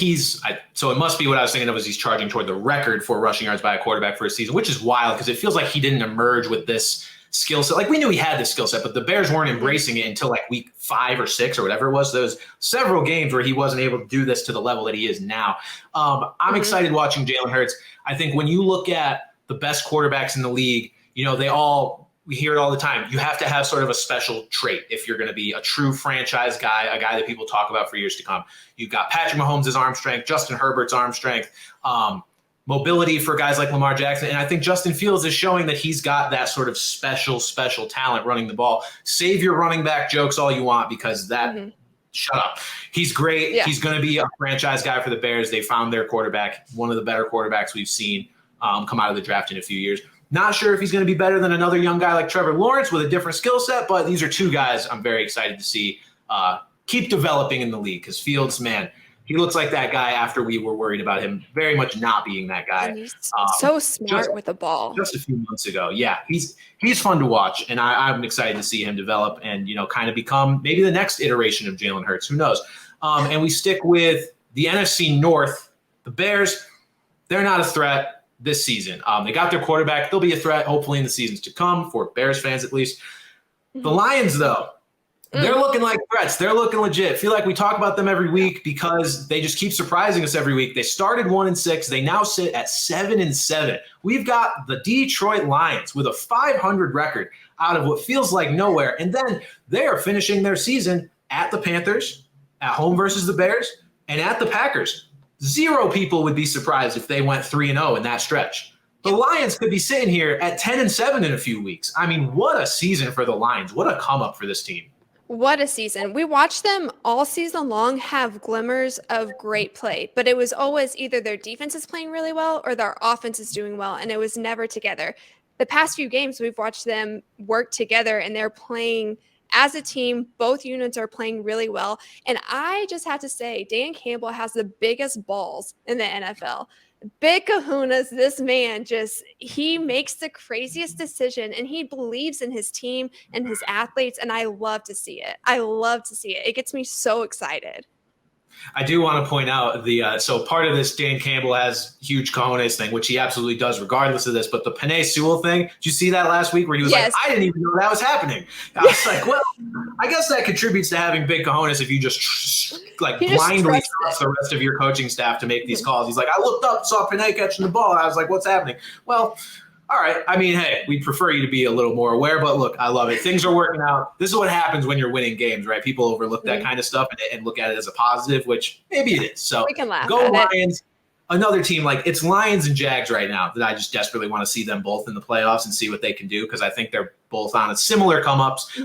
[SPEAKER 1] so it must be what I was thinking of, is he's charging toward the record for rushing yards by a quarterback for a season, which is wild because it feels like he didn't emerge with this skill set. Like, we knew he had this skill set, but the Bears weren't embracing it until like week 5 or 6 or whatever it was. There was several games where he wasn't able to do this to the level that he is now. I'm excited watching Jalen Hurts. I think when you look at the best quarterbacks in the league, we hear it all the time. You have to have sort of a special trait if you're going to be a true franchise guy, a guy that people talk about for years to come. You've got Patrick Mahomes' arm strength, Justin Herbert's arm strength, mobility for guys like Lamar Jackson. And I think Justin Fields is showing that he's got that sort of special talent running the ball. Save your running back jokes all you want, because shut up. He's great. Yeah. He's going to be a franchise guy for the Bears. They found their quarterback, one of the better quarterbacks we've seen come out of the draft in a few years. Not sure if he's going to be better than another young guy like Trevor Lawrence with a different skill set, but these are two guys I'm very excited to see keep developing in the league, because Fields, man, he looks like that guy after we were worried about him very much not being that guy.
[SPEAKER 2] And he's so smart with the ball.
[SPEAKER 1] Just a few months ago. Yeah, he's fun to watch, and I'm excited to see him develop and, kind of become maybe the next iteration of Jalen Hurts. Who knows? And we stick with the NFC North. The Bears, they're not a threat this season. They got their quarterback. They'll be a threat, hopefully, in the seasons to come, for Bears fans at least. The Lions, though, they're looking like threats. They're looking legit. I feel like we talk about them every week because they just keep surprising us every week. They started 1-6. They now sit at 7-7. We've got the Detroit Lions with a 500 record out of what feels like nowhere. And then they are finishing their season at the Panthers, at home versus the Bears, and at the Packers. 0 people would be surprised if they went 3-0 in that stretch. The Lions could be sitting here at 10-7 in a few weeks. I mean, what a season for the Lions. What a come up for this team.
[SPEAKER 2] What a season. We watched them all season long have glimmers of great play, but it was always either their defense is playing really well or their offense is doing well, and it was never together. The past few games, we've watched them work together, and they're playing as a team. Both units are playing really well. And I just have to say, Dan Campbell has the biggest balls in the NFL. Big kahunas, this man he makes the craziest decision and he believes in his team and his athletes. And I love to see it. I love to see it. It gets me so excited.
[SPEAKER 1] I do want to point out so part of this Dan Campbell has huge cojones thing, which he absolutely does regardless of this. But the Penei Sewell thing, did you see that last week where he was like, I didn't even know that was happening. I was like, well, I guess that contributes to having big cojones if you just blindly trust the rest of your coaching staff to make these calls. He's like, I looked up, saw Penei catching the ball. And I was like, what's happening? Well, all right. I mean, hey, we'd prefer you to be a little more aware, but look, I love it. Things are working out. This is what happens when you're winning games, right? People overlook that kind of stuff and look at it as a positive, which maybe it is. So
[SPEAKER 2] we can laugh
[SPEAKER 1] go
[SPEAKER 2] at
[SPEAKER 1] Lions. Another team, it's Lions and Jags right now that I just desperately want to see them both in the playoffs and see what they can do because I think they're both on a similar come-ups,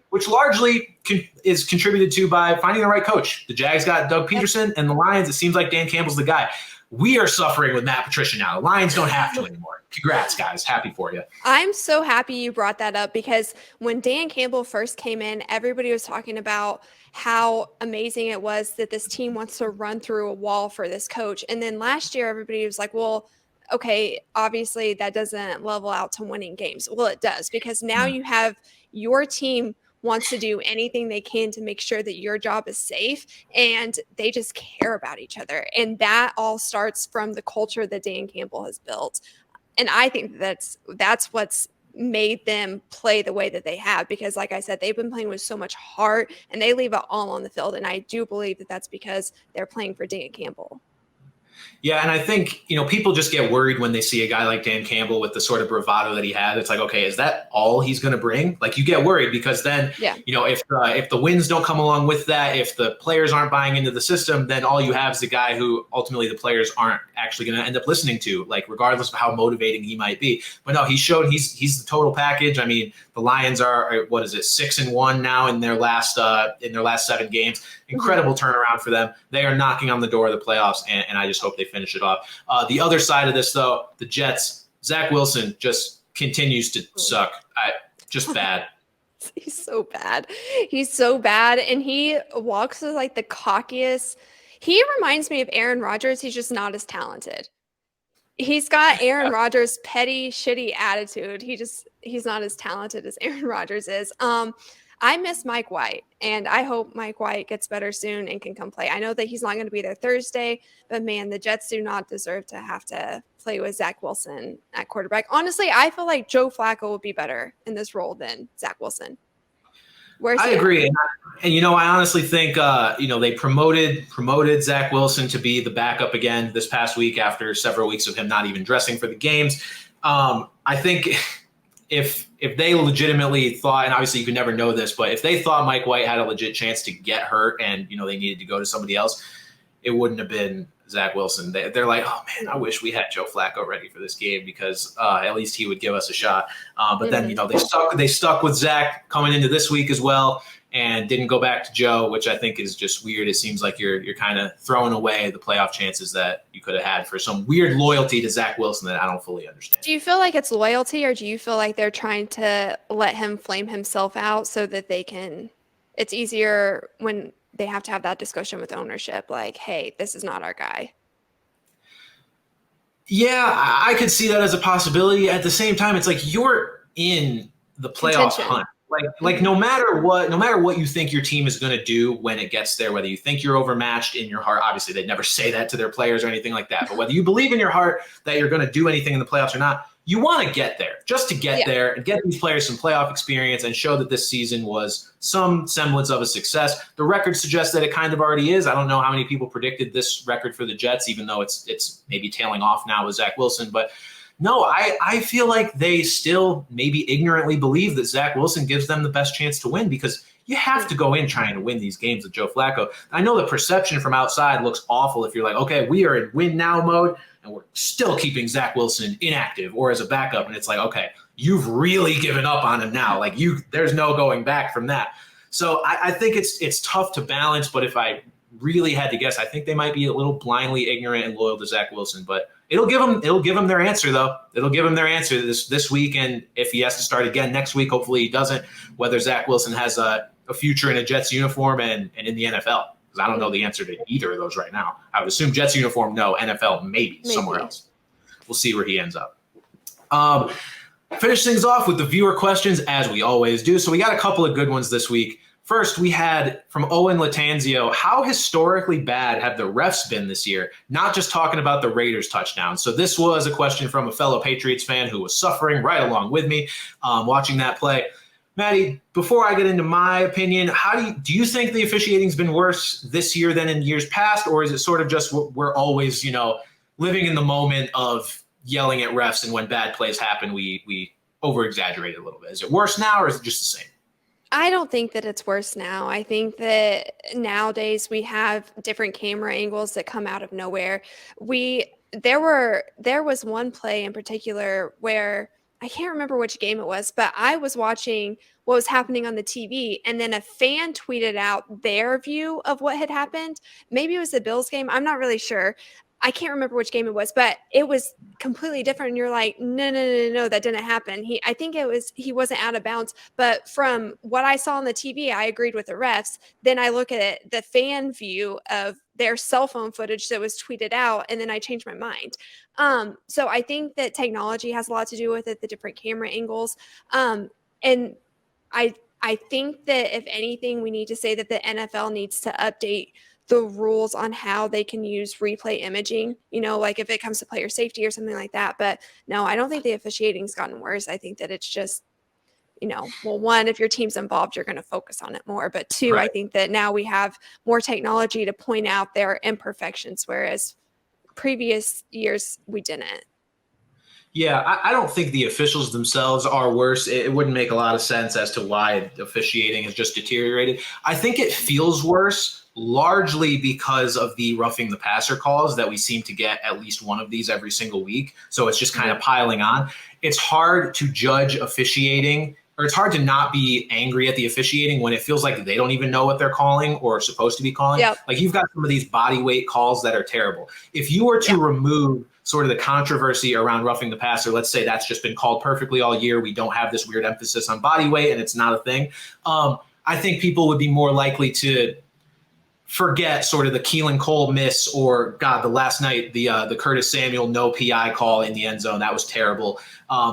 [SPEAKER 1] which largely is contributed to by finding the right coach. The Jags got Doug Peterson, and the Lions, it seems like Dan Campbell's the guy. We are suffering with Matt Patricia now. The Lions don't have to anymore. Congrats, guys. Happy for you.
[SPEAKER 2] I'm so happy you brought that up because when Dan Campbell first came in, everybody was talking about how amazing it was that this team wants to run through a wall for this coach. And then last year, everybody was like, well, okay, obviously that doesn't level out to winning games. Well, it does because now you have your team wants to do anything they can to make sure that your job is safe and they just care about each other. And that all starts from the culture that Dan Campbell has built. And I think that's what's made them play the way that they have because like I said, they've been playing with so much heart and they leave it all on the field. And I do believe that that's because they're playing for Dan Campbell.
[SPEAKER 1] Yeah, and I think, people just get worried when they see a guy like Dan Campbell with the sort of bravado that he had. It's like, okay, is that all he's going to bring? Like, you get worried because then, if the wins don't come along with that, if the players aren't buying into the system, then all you have is a guy who ultimately the players aren't actually going to end up listening to, like, regardless of how motivating he might be. But no, he showed he's the total package. I mean, the Lions are, 6-1 now in their last 7 games. Incredible turnaround for them. They are knocking on the door of the playoffs, and I just hope they finish it off. The other side of this, though, the Jets, Zach Wilson just continues to suck. Just bad.
[SPEAKER 2] He's so bad. He's so bad, and he walks with like the cockiest. He reminds me of Aaron Rodgers. He's just not as talented. He's got Aaron Rodgers' petty, shitty attitude. He's not as talented as Aaron Rodgers is. I miss Mike White, and I hope Mike White gets better soon and can come play. I know that he's not going to be there Thursday, but man, the Jets do not deserve to have to play with Zach Wilson at quarterback. Honestly, I feel like Joe Flacco would be better in this role than Zach Wilson.
[SPEAKER 1] I agree. And I honestly think, they promoted Zach Wilson to be the backup again this past week after several weeks of him not even dressing for the games. I think if they legitimately thought, and obviously you could never know this, but if they thought Mike White had a legit chance to get hurt and, they needed to go to somebody else, it wouldn't have been Zach Wilson. They're like, oh man, I wish we had Joe Flacco ready for this game because at least he would give us a shot. But then, they stuck with Zach coming into this week as well and didn't go back to Joe, which I think is just weird. It seems like you're kind of throwing away the playoff chances that you could have had for some weird loyalty to Zach Wilson that I don't fully understand.
[SPEAKER 2] Do you feel like it's loyalty, or do you feel like they're trying to let him flame himself out so that it's easier when they have to have that discussion with ownership, like, hey, this is not our guy?
[SPEAKER 1] Yeah, I could see that as a possibility. At the same time, it's like you're in the playoff hunt. Like no matter what you think your team is going to do when it gets there, whether you think you're overmatched in your heart, obviously they'd never say that to their players or anything like that, but whether you believe in your heart that you're going to do anything in the playoffs or not, you want to get there just to get there and get these players some playoff experience and show that this season was some semblance of a success. The record suggests that it kind of already is. I don't know how many people predicted this record for the Jets, even though it's maybe tailing off now with Zach Wilson, but no, I feel like they still maybe ignorantly believe that Zach Wilson gives them the best chance to win because you have to go in trying to win these games with Joe Flacco. I know the perception from outside looks awful if you're like, okay, we are in win now mode and we're still keeping Zach Wilson inactive or as a backup. And it's like, okay, you've really given up on him now. Like there's no going back from that. So I think it's tough to balance, but if I really had to guess, I think they might be a little blindly ignorant and loyal to Zach Wilson, but it'll give them their answer though. It'll give them their answer this week. And if he has to start again next week, hopefully he doesn't, whether Zach Wilson has a future in a Jets uniform and in the NFL. Because I don't know the answer to either of those right now. I would assume Jets uniform, no. NFL, maybe. Somewhere else. We'll see where he ends up. Finish things off with the viewer questions, as we always do. So we got a couple of good ones this week. First, we had from Owen Latanzio, how historically bad have the refs been this year? Not just talking about the Raiders touchdown. So this was a question from a fellow Patriots fan who was suffering right along with me watching that play. Maddie, before I get into my opinion, do you think the officiating's been worse this year than in years past? Or is it sort of just we're always, living in the moment of yelling at refs, and when bad plays happen, we over-exaggerate a little bit? Is it worse now, or is it just the same?
[SPEAKER 2] I don't think that it's worse now. I think that nowadays we have different camera angles that come out of nowhere. There was one play in particular where I can't remember which game it was, but I was watching what was happening on the TV, and then a fan tweeted out their view of what had happened. Maybe it was the Bills game. I'm not really sure. I can't remember which game it was, but it was completely different. And you're like, no, that didn't happen. I think he wasn't out of bounds. But from what I saw on the TV, I agreed with the refs. Then I look at the fan view of their cell phone footage that was tweeted out, and then I changed my mind. So I think that technology has a lot to do with it, the different camera angles. And I think that if anything, we need to say that the NFL needs to update the rules on how they can use replay imaging, like if it comes to player safety or something like that. But no, I don't think the officiating's gotten worse. I think that it's just, well, one, if your team's involved, you're going to focus on it more. But two, right. I think that now we have more technology to point out their imperfections, whereas previous years we didn't.
[SPEAKER 1] Yeah, I don't think the officials themselves are worse. It wouldn't make a lot of sense as to why officiating has just deteriorated. I think it feels worse largely because of the roughing the passer calls that we seem to get at least one of these every single week. So it's just kind of piling on. It's hard to judge officiating, or it's hard to not be angry at the officiating when it feels like they don't even know what they're calling or supposed to be calling.
[SPEAKER 2] Yep.
[SPEAKER 1] Like you've got some of these body weight calls that are terrible. If you were to remove sort of the controversy around roughing the passer, let's say that's just been called perfectly all year, we don't have this weird emphasis on body weight and it's not a thing, I think people would be more likely to forget sort of the Keelan Cole miss, or the last night, the Curtis Samuel no PI call in the end zone. That was terrible.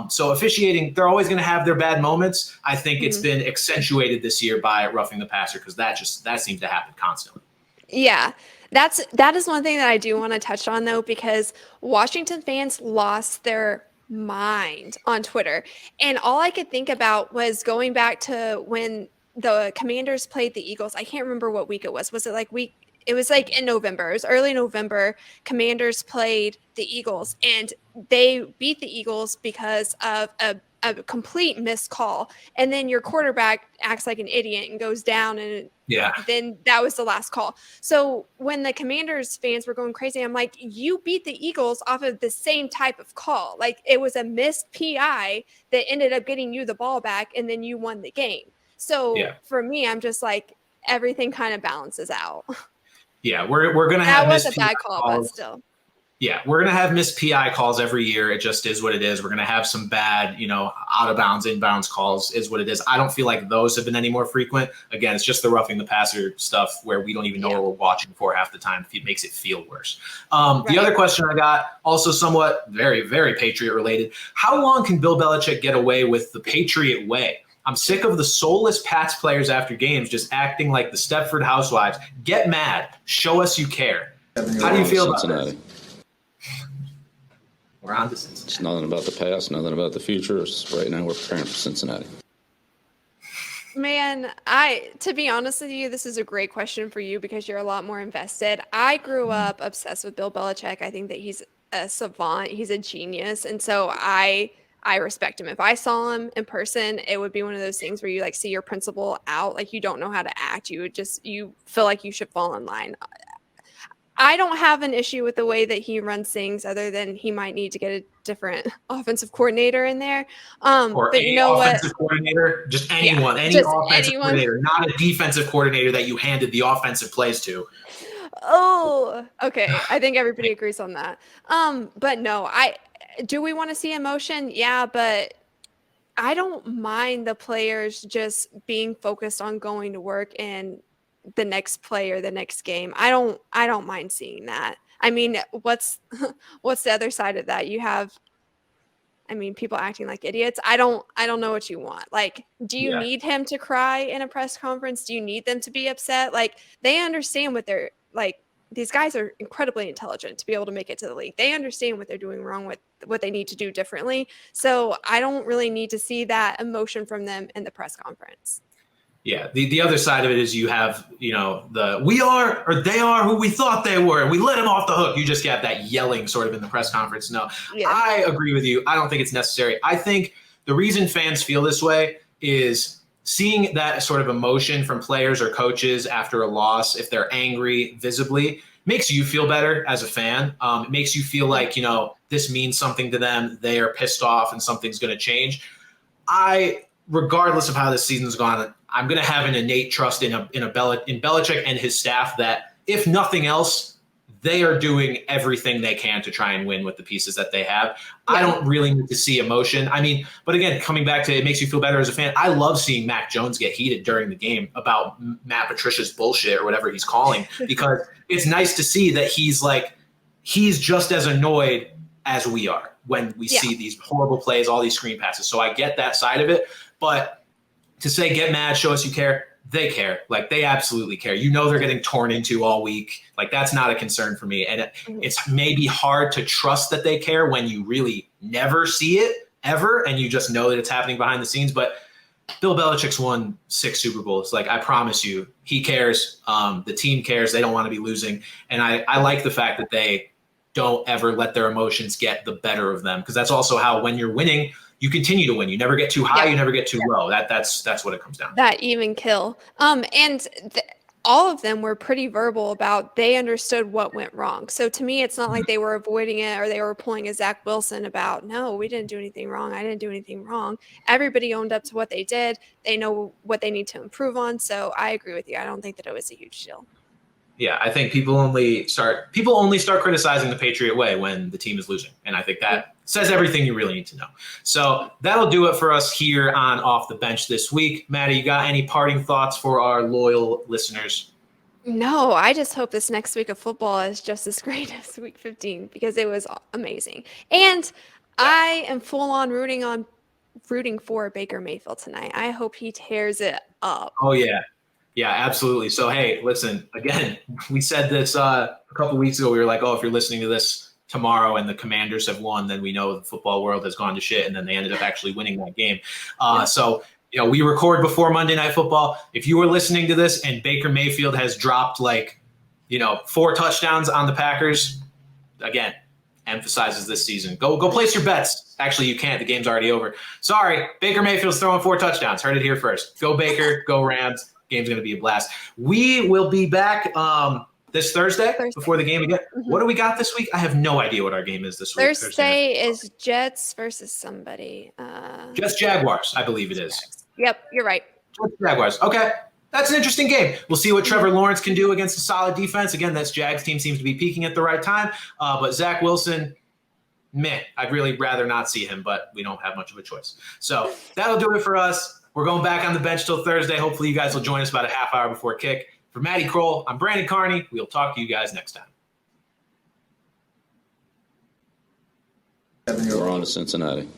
[SPEAKER 1] So officiating, they're always going to have their bad moments. I think it's been accentuated this year by roughing the passer, because that seems to happen constantly.
[SPEAKER 2] Yeah, that is one thing that I do want to touch on, though, because Washington fans lost their mind on Twitter. And all I could think about was going back to when the Commanders played the Eagles. I can't remember what week it was. Was it like it was like in November. It was early November. Commanders played the Eagles, and they beat the Eagles because of a complete missed call. And then your quarterback acts like an idiot and goes down, and then that was the last call. So when the Commanders fans were going crazy, I'm like, you beat the Eagles off of the same type of call. Like, it was a missed PI that ended up getting you the ball back, and then you won the game. So for me, I'm just like, everything kind of balances out.
[SPEAKER 1] Yeah, we're going to have
[SPEAKER 2] missed PI. That was a bad call, but still.
[SPEAKER 1] Yeah, we're going to have missed PI calls every year. It just is what it is. We're going to have some bad, out of bounds, inbounds calls is what it is. I don't feel like those have been any more frequent. Again, it's just the roughing the passer stuff where we don't even know what we're watching for half the time. It makes it feel worse. The other question I got, also somewhat very, very Patriot related. How long can Bill Belichick get away with the Patriot Way? I'm sick of the soulless Pats players after games just acting like the Stepford Housewives. Get mad. Show us you care. How do you feel about Cincinnati? We're on to Cincinnati.
[SPEAKER 3] It's nothing about the past, nothing about the future. Right now, we're preparing for Cincinnati.
[SPEAKER 2] Man, to be honest with you, this is a great question for you because you're a lot more invested. I grew up obsessed with Bill Belichick. I think that he's a savant. He's a genius. And so I respect him. If I saw him in person, it would be one of those things where you see your principal out, like you don't know how to act. You feel like you should fall in line. I don't have an issue with the way that he runs things, other than he might need to get a different offensive coordinator in there.
[SPEAKER 1] Or
[SPEAKER 2] but you know
[SPEAKER 1] offensive coordinator, just anyone, offensive coordinator, not a defensive coordinator that you handed the offensive plays to.
[SPEAKER 2] Oh, okay. I think everybody agrees on that. But no, do we want to see emotion? Yeah, but I don't mind the players just being focused on going to work and the next play or the next game. I don't mind seeing that. I mean, what's the other side of that? You have, I mean, people acting like idiots. I don't know what you want. Like, do you need him to cry in a press conference? Do you need them to be upset? Like, they understand what they're like. These guys are incredibly intelligent to be able to make it to the league. They understand what they're doing wrong, what they need to do differently. So I don't really need to see that emotion from them in the press conference.
[SPEAKER 1] Yeah, the other side of it is you have, we are or they are who we thought they were. We let them off the hook. You just have that yelling sort of in the press conference. No, I agree with you. I don't think it's necessary. I think the reason fans feel this way is seeing that sort of emotion from players or coaches after a loss, if they're angry visibly, makes you feel better as a fan. It makes you feel like, this means something to them. They are pissed off and something's going to change. Regardless of how this season's gone, I'm going to have an innate trust in Belichick and his staff that, if nothing else, they are doing everything they can to try and win with the pieces that they have. Yeah. I don't really need to see emotion. I mean, but again, coming back to it makes you feel better as a fan. I love seeing Mac Jones get heated during the game about Matt Patricia's bullshit or whatever he's calling, because it's nice to see that he's just as annoyed as we are when we see these horrible plays, all these screen passes. So I get that side of it. But to say get mad, show us you care, they care. Like, they absolutely care. They're getting torn into all week. Like, that's not a concern for me. And it's maybe hard to trust that they care when you really never see it ever, and you just know that it's happening behind the scenes. But Bill Belichick's won 6 Super Bowls. Like, I promise you, he cares. The team cares. They don't want to be losing. And I like the fact that they don't ever let their emotions get the better of them, because that's also how, when you're winning, you continue to win. You never get too high. You never get too low. That's what it comes down to.
[SPEAKER 2] That even kill. All of them were pretty verbal about they understood what went wrong. So to me, it's not like they were avoiding it or they were pulling a Zach Wilson about, no, we didn't do anything wrong. I didn't do anything wrong. Everybody owned up to what they did. They know what they need to improve on. So I agree with you. I don't think that it was a huge deal.
[SPEAKER 1] Yeah, I think people only start criticizing the Patriot Way when the team is losing. And I think that says everything you really need to know. So that'll do it for us here on Off the Bench this week. Maddie, you got any parting thoughts for our loyal listeners?
[SPEAKER 2] No, I just hope this next week of football is just as great as week 15, because it was amazing. And I am full on rooting for Baker Mayfield tonight. I hope he tears it up.
[SPEAKER 1] Oh, yeah. Yeah, absolutely. So, hey, listen, again, we said this a couple weeks ago. We were like, oh, if you're listening to this tomorrow and the Commanders have won, then we know the football world has gone to shit. And then they ended up actually winning that game. So, we record before Monday Night Football. If you were listening to this and Baker Mayfield has dropped 4 touchdowns on the Packers, again, emphasizes this season. Go place your bets. Actually, you can't. The game's already over. Sorry, Baker Mayfield's throwing 4 touchdowns. Heard it here first. Go Baker, go Rams. Game's going to be a blast. We will be back this Thursday before the game again. Mm-hmm. What do we got this week? I have no idea what our game is this week.
[SPEAKER 2] Thursday is Jets versus somebody.
[SPEAKER 1] Jets Jaguars, I believe it is.
[SPEAKER 2] Yep, you're right.
[SPEAKER 1] Jets Jaguars. Okay. That's an interesting game. We'll see what Trevor Lawrence can do against a solid defense. Again, this Jags team seems to be peaking at the right time. But Zach Wilson, I'd really rather not see him, but we don't have much of a choice. So that'll do it for us. We're going back on the bench till Thursday. Hopefully you guys will join us about a half hour before kick. For Maddie Kroll, I'm Brandon Carney. We'll talk to you guys next time.
[SPEAKER 3] We're on to Cincinnati.